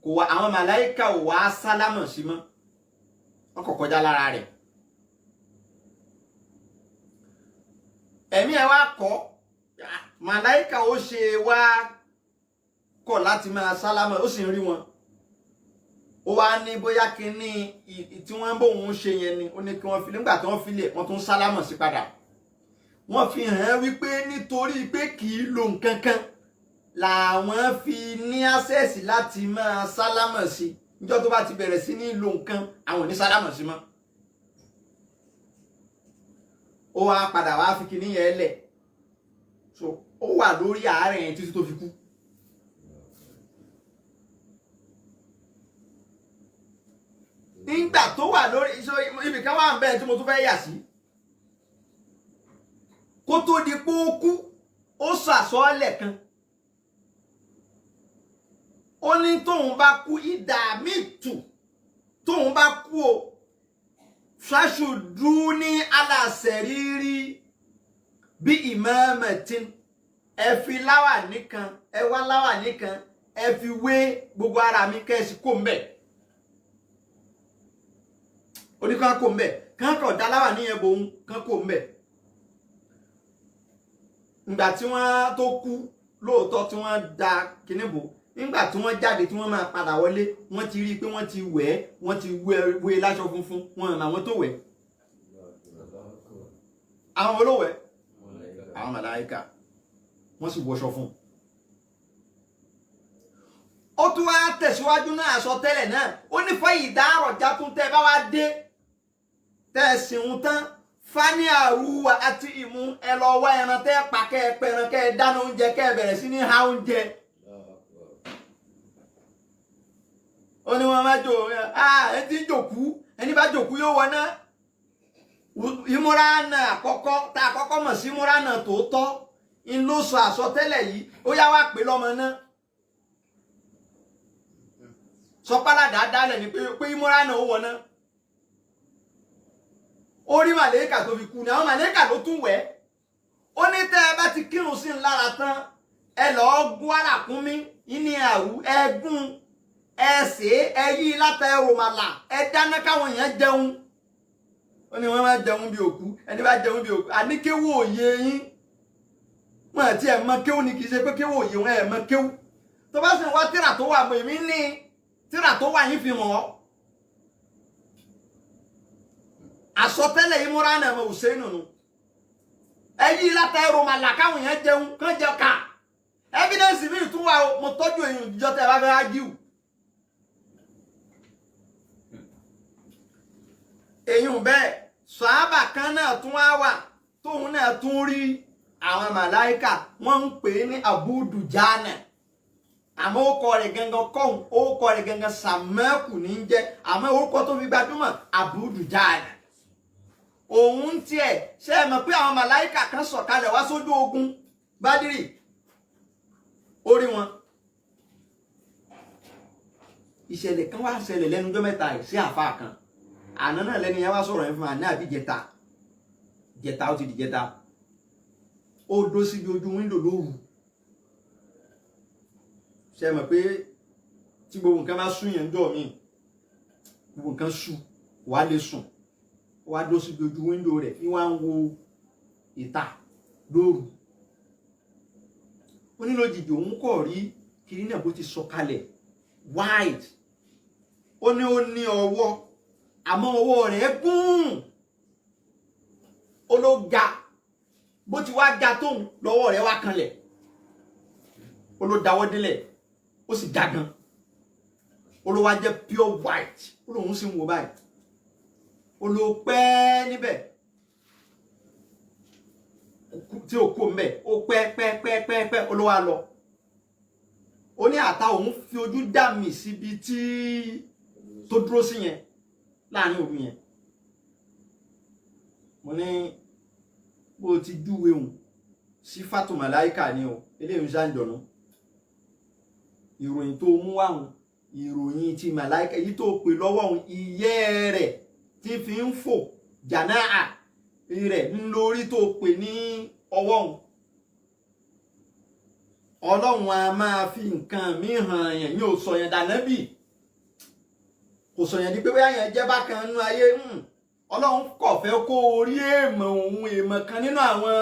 kò wá àwọn màláíkà ò wá sálámọ̀ sí mọ́ wọ́n kọ̀ kọjá lára rẹ̀ ẹ̀mí ẹ̀ wá kọ́ màláíkà ó ṣe wá kọ̀ láti máa sálámọ̀ ó sì ń rí wọn ó wá ní bóyá kinní tí wọ́n bóun ṣe yẹn ni ó ní kí wọ́n fi nígbà tí wọ́n fi lè wọ́n tún sálámọ̀ sí padà wọ́n fi hàn wípé nítorí pé kì í lo nǹkan kan làwọn fi ní access láti máa sálámọ̀ sí níjọ́ tó bá ti bẹ̀rẹ̀ sí ní lo nǹkan àwọn ní sálámọ̀ sí mọ́. Ó wá padà wá fi kinní yẹn lẹ̀ so ó wà lórí àárẹ̀ yẹn títí tó fi kú. Nígbà tó wà lórí ibì kan wà ń bẹ́ẹ̀ tí mo tún fẹ́ yà sí kó tó di pé ó kú ó sọ àsọọ́lẹ̀ kan ó ní tóun bá kú ìdá mítù tóun bá kú o ṣáṣùdú ní aláṣẹ̀rírí bí ìmọ̀ọ́mọ̀tín ẹ fi láwà nìkan ẹ wá láwà nìkan ẹ fi wé gbogbo ara mi kẹ́sì kó mbẹ̀ oníkan kó mbẹ̀ kankan dá láwà níyẹn bòun kan kó mbẹ̀ ìgbà tí wọ́n tó kú lóòótọ́ tí wọ́n da kíní bò nígbà tí wọ́n jáde tí wọ́n máa padà wọlé wọ́n ti rí i pé wọ́n ti wẹ̀ ẹ́ wọ́n ti wé láṣọ funfun wọn àmọ́ àwọn tó wẹ̀ àwọn olówẹ̀ àwọn màláíkà wọ́n sì wọṣọ fún un. Ó tún wá tẹ̀síwájú náà àsọtẹ́lẹ̀ náà ó ní fọ́ ìdárọ̀já tún tẹ́ bá wá dé tẹ́ ẹ sìn tán fani àrùwà àti ìmú ẹ lọ wá ẹran tẹ́ pa kẹ́ ẹ pẹran kẹ́ ẹ dáná oúnjẹ kẹ́ ẹ bẹ̀rẹ̀ sí ní ha oúnjẹ. Ó ní wọn máa jò ẹ ti jòkú ẹni bá jòkú yóò wọ náà ìmúránà àkọ́kọ́ tá a kọ́kọ́ mọ̀ sí ìmúránà tòótọ́ ń ló sọ àsọtẹ́lẹ̀ yìí ó yá wá pé lọ́mọ náà sọpálá dáadáa lẹ̀ ni pé ìmúránà ó wọ náà ó rí màlẹ́kà tó fi kú ni àwọn màlẹ́kà ló tún wẹ̀ ó ní tẹ́ ẹ bá ti kírun sí ńlára tán ẹ lọ́ọ́ gún àràkúnmí ní àwù ẹgún ẹ sè é ẹ yí látà ẹ rọmàlà ẹ dáná káwọn èèyàn jẹun ó ní wọ́n máa jẹun bí òkú ẹni bá jẹun bí òkú àníkéwò òye yín wọn àti ẹ̀ mọ kéwù ni kì í ṣe pé kéwò òye wọn ẹ̀ mọ kéwù tó bá sì ń wá tírà tó wà mọ́ èmi ní tírà tó wà yín fi hàn ọ́ àsọtẹ́lẹ̀ yìí múra náà mọ̀ Hussein nù ẹ yí látà ẹ rọmàlà káwọn èèyàn jẹun kán jẹ ká evidence mi tún wà mo tọ́jú èèyàn ìjọ tẹ́ ẹ bá fẹ́ ágíù. Èyàn bẹ́ẹ̀ sàhábà kan náà tún wá wà tóun náà tún rí àwọn màláíkà wọ́n ń pè é ní Abu Dujana àmọ́ orúkọ rẹ̀ gangan kọ́hún orúkọ rẹ̀ gangan Sàmẹ́kù ní í jẹ́ àmọ́ orúkọ tó fi gbajúmọ̀ Abu Dujana òun tiẹ̀ ṣe é mọ̀ pé àwọn màláíkà kan sọ̀kalẹ̀ wá sójú ogun Bádírì orí wọn ìṣẹ̀lẹ̀ kan wá ṣẹlẹ̀ lẹ́nu ọjọ́ mẹ́ta yìí sí àfáà kan àná náà lẹ́ni yẹn wá sọ̀rọ̀ yẹn fún wa ní àbí jẹta ó ti di jẹta ó dó síbi ojú wíńdò lóru ṣe mọ̀ pé tí gbogbo nǹkan bá sún yẹn jọ míì gbogbo nǹkan sùn wà lè sùn wá dó síbi ojú wíńdò rẹ̀ ní wá ń wo ìta lóru ó ní lójijì òun kọ̀ rí kiri náà bó ti sọ kalẹ̀ wide ó ní ọwọ́ àmọ́ ọwọ́ rẹ̀ gùn ó ló ga bó ti wá ga tóun lọ́wọ́ rẹ̀ wá kanlẹ̀ ó ló dáwọ́ délẹ̀ ó sì ga gan ó ló wá jẹ́ pure white ó lóun sì ń wo báyìí ó ló pẹ́ níbẹ̀ tí ó kó mbẹ̀ ó pẹ́ ó ló wá lọ ó ní àtà òun fi ojú dà mí síbi tí tó dúró sí yẹn láàrin òru yẹn mo ní bó ti júwe òun sí fátò màláíkà ni o eléyìí ṣàǹjọ̀nù ìròyìn tó mú wá òun ìròyìn ti màláíkà èyí tó pè lọ́wọ́ òun ìyẹ́ rẹ̀ tí fi ń fò jànáà rẹ̀ ń lórí tó pè ní ọwọ́ òun ọlọ́run a máa fi nǹkan mí hàn yẹn yóò sọ yẹn dànẹ́bì kò sọ yẹn di pé bóyá yẹn jẹ́ bákan nínú ayé ọlọ́run kò fẹ́ kó orí èèmọ̀ òun èèmọ̀ kan nínú àwọn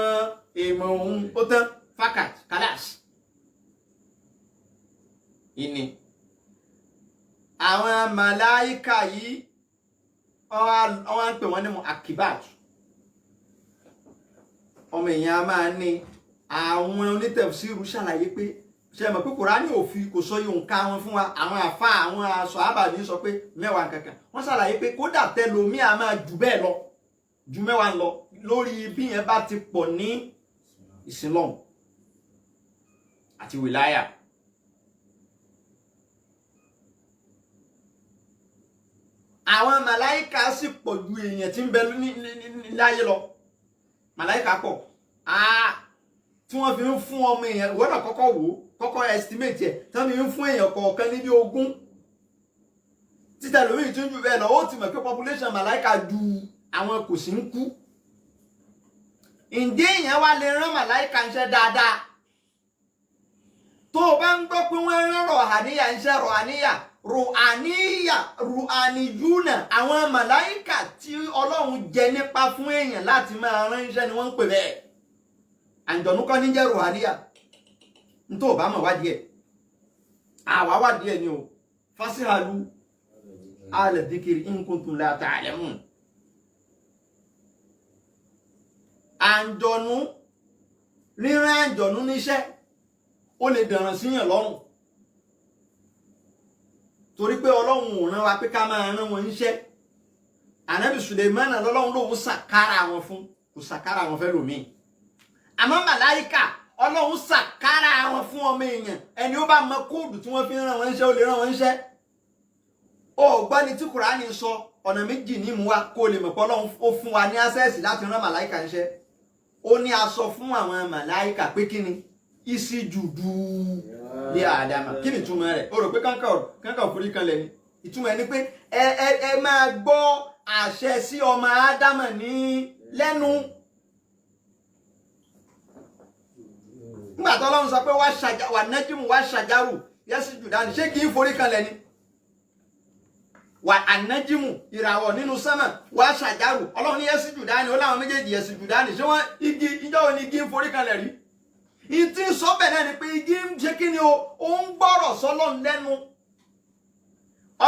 èèmọ̀ òun ó tán fakat kalas ìní àwọn màláíkà yìí wọ́n ń pè wọ́n ní akibat ọmọ èèyàn a máa ní àwọn onítẹ̀fsíìrù ṣàlàyé pé ṣe mọ̀ pé Kùránì òfin kò sọ yóò ká wọn fún wa àwọn àfa àwọn aṣọ àbàdí sọ pé mẹ́wàá kankan wọ́n ṣàlàyé pé kódà tẹlomi a máa jù bẹ́ẹ̀ lọ ju mẹ́wàá lọ lórí bí yẹn bá ti pọ̀ ní ìsìnlọ́hùn àti wìláyà. àwọn màláìka sì pọ̀ ju èèyàn tí ń bẹ láyé lọ màláìka pọ̀ tí wọ́n fi ń fún ọmọ èèyàn ìwọ́n náà kọ́kọ́ wò ó kọ́kọ́ estimate ẹ̀ tí wọ́n fi ń fún èèyàn kọ̀ọ̀kan níbi 20 títà lórí ìtúnjú bẹ́ẹ̀ lọ ó ti mọ̀ pé population màláìka ju àwọn kò sí ń kú. ǹjẹ́ èèyàn wá lè rán màláìka ń ṣe dáadáa tó o bá ń gbọ́ pé wọ́n rán rọ̀hàníyà ń ṣe rọ̀hàníyà rùhàníyúnà àwọn màláìkà tí Ọlọ́run jẹ nípa fún èèyàn láti máa ránṣẹ́ ni wọ́n ń pè bẹ́ẹ̀ àǹjọ̀nú kọ́ ní jẹ́ rùhàníyà ní tó bá mọ̀ wádìí ẹ̀ àwa wádìí ẹ̀ ni o fasihalu ala dhikri in kuntum la ta'lamun. àǹjọ̀nú ríran àǹjọ̀nú níṣẹ́ ó lè dàrán síyàn lọ́rùn torí pé Ọlọ́run ò rán wa pé ká máa rán wọn níṣẹ́ ànábì Sùlẹ̀mánà lọ́lọ́run lòun sàkárà wọn fún kò sàkárà wọn fẹ́ lòmíì àmọ́ màláìkà Ọlọ́run sàkárà wọn fún ọmọ èèyàn ẹni ó bá mọ kóòdù tí wọ́n fi ń rán wọn níṣẹ́ ó lè rán wọn níṣẹ́ ó gbọ́ ni tí Kùránì sọ ọ̀nà méjì ní mú wa kó lè mọ̀ pé Ọlọ́run ó fún wa ní access láti rán màláìkà níṣẹ́ ó ní a sọ fún àwọn màláìkà pé kí ni ìsìjùdù lé àdàmà kí ni ìtumọ̀ rẹ̀ o rò pé kankan òfurufú kan lẹ̀ ni ìtumọ̀ ẹ̀ ni pé ẹ máa gbọ́ àṣẹ sí ọmọ ádámà ní lẹ́nu nígbà tó Ọlọ́run sọ pé wà nájúmù wà ṣàjárù yẹ́sì jùdá ni ṣé kì í forí kan lẹ̀ ni wà ànájímù ìràwọ̀ nínú sánmà wà ṣàjárù Ọlọ́run ní yẹ́sì jùdá ni ó láwọn méjèèjì yẹ́sì jùdá ni ṣé wọ́n igi ìjọ́ òní igi ń forí kan lẹ̀ rí ìtí sọ́bẹ̀ náà ni pé igi ń ṣe kí ni ó ń gbọ́rọ̀ sọ́lọ́run lẹ́nu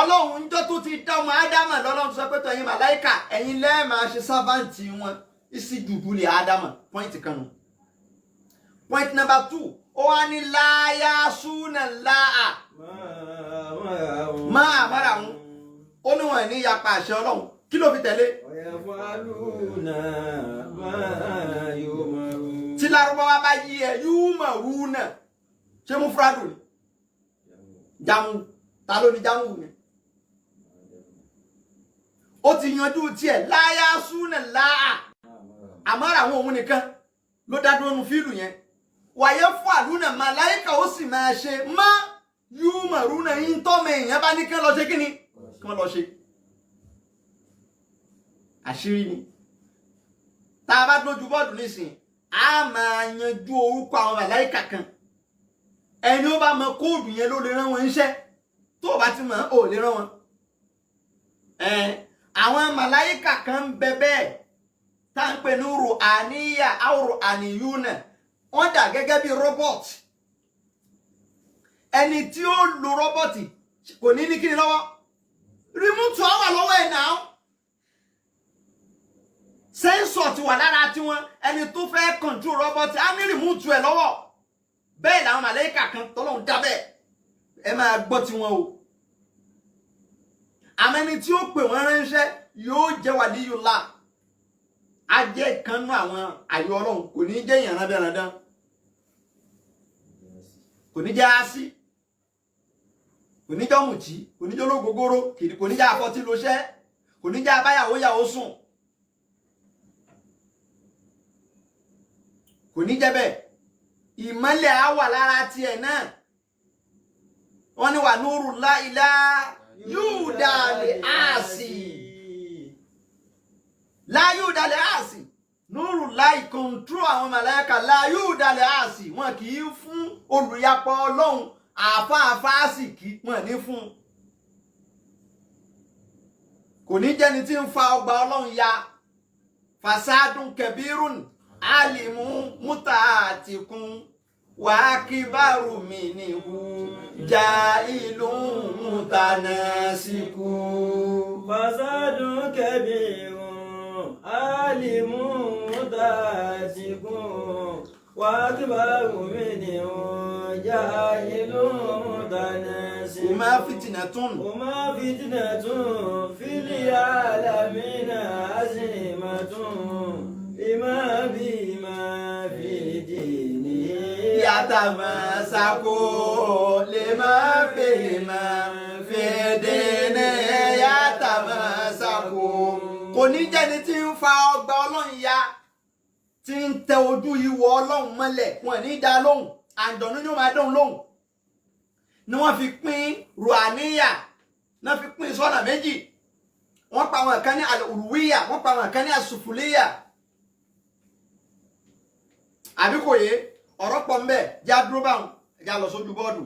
Ọlọ́run njọ́ tó ti dá ọmọ ádámà lọ́lọ́run sọ pé tọ̀yìn màláìkà ẹ̀yin lẹ́ẹ̀ máa ṣe sáfàǹtì wọn ìsìjùdù lé ádámà point kan nù. point number 2 ó wá ní láyà súnà láà máa àmàrà wọn ó ní wọn ní yapa àṣẹ Ọlọ́run kí ló fi tẹ̀lé. tí Lárúbáwá bá yí ẹ yúmọ̀ rúnà ṣé mú fúrádù ni jámù ta ló ní jámù ni ó ti yanjú tiẹ̀ láyà súnà láà àmọ́ra àwọn òun nìkan ló dá dúró nu fíìlù yẹn wàyẹ fún àlùnà màláìkà ó sì máa ṣe má yúmọ̀ rúnà yín tọ́mọ èèyàn bá ní kí wọ́n lọ ṣe kí ni kí wọ́n lọ ṣe àṣírí ni tá a bá dójú bọ́ọ̀dù nísìnyí a máa yanjú orúkọ àwọn màláìkà kan ẹni ó bá mọ kóòdù yẹn ló lè rán wọn níṣẹ́ tó o bá ti mọ̀ ọ́ lè rán wọn. àwọn màláìkà kan ń bẹ bẹ́ẹ̀ tá à ń pè ní ruhaniya aw ruhaniyuna wọ́n dà gẹ́gẹ́ bí robot ẹni tí ó lo robot kò ní ní kíni lọ́wọ́ remote á wà lọ́wọ́ ẹ̀ náà sẹ́ńsọ̀ ti wà lára tiwọn ẹni tó fẹ́ control robot á ní remote ẹ̀ lọ́wọ́ bẹ́ẹ̀ làwọn màláìkà kan tọ́lọ́hun dá bẹ́ẹ̀ ẹ máa gbọ́ tiwọn o àmọ́ ẹni tí ó pè wọ́n ránṣẹ́ yóò jẹ́ wàlíyùlá á jẹ́ ìkànnú àwọn àyè Ọlọ́run kò ní jẹ́ èèyàn rándanrandan kò ní jẹ́ ásí kò ní jẹ́ ọ̀mùtí kò ní jẹ́ ológogoro kò ní jẹ́ afọ́tí lóṣẹ́ kò ní jẹ́ abáyàwó yàwó sùn kò ní jẹ́ bẹ́ẹ̀ ìmọ́lẹ̀ á wà lára tiẹ̀ náà wọ́n ní wà núrù láìlá yóò dalẹ̀ àásì láyò dalẹ̀ àásì núrù láì kọ̀ǹtró àwọn màláíkà láyò dalẹ̀ àásì wọn kì í fún olùyapọ̀ Ọlọ́run àfáàfáàsì kì wọn ní fún kò ní jẹ́ni tí ń fa ọgbà Ọlọ́run ya fasadun kẹbírùn alimu mutaatikun wàákìbárù mi nìhu já ìlú mutanasiku. fasadun kẹbírùn عالم متعتق وأكبر منه جاهل متناسق وما فتنة وما فتنة في العالمين عزيمة لما بما في دينه يتمسك لما فيما في دينه يتمسك. Kò ní jẹ́ni tí ń fa ọgbà Ọlọ́run ya tí ń tẹ ojú ìwọ Ọlọ́run mọ́lẹ̀ wọn ní dá lóhùn àǹdọ̀nú ni ó máa dóhùn lóhùn ni wọ́n fi pín ruhaniya náà fi pín sọ́nà méjì wọ́n pa àwọn kan ní al-uluwiyya wọ́n pa àwọn kan ní as-sufuliyya àbí kò yé ọ̀rọ̀ pọ̀ ń bẹ já dúró báwọn já lọ sójú bọ́ọ̀dù.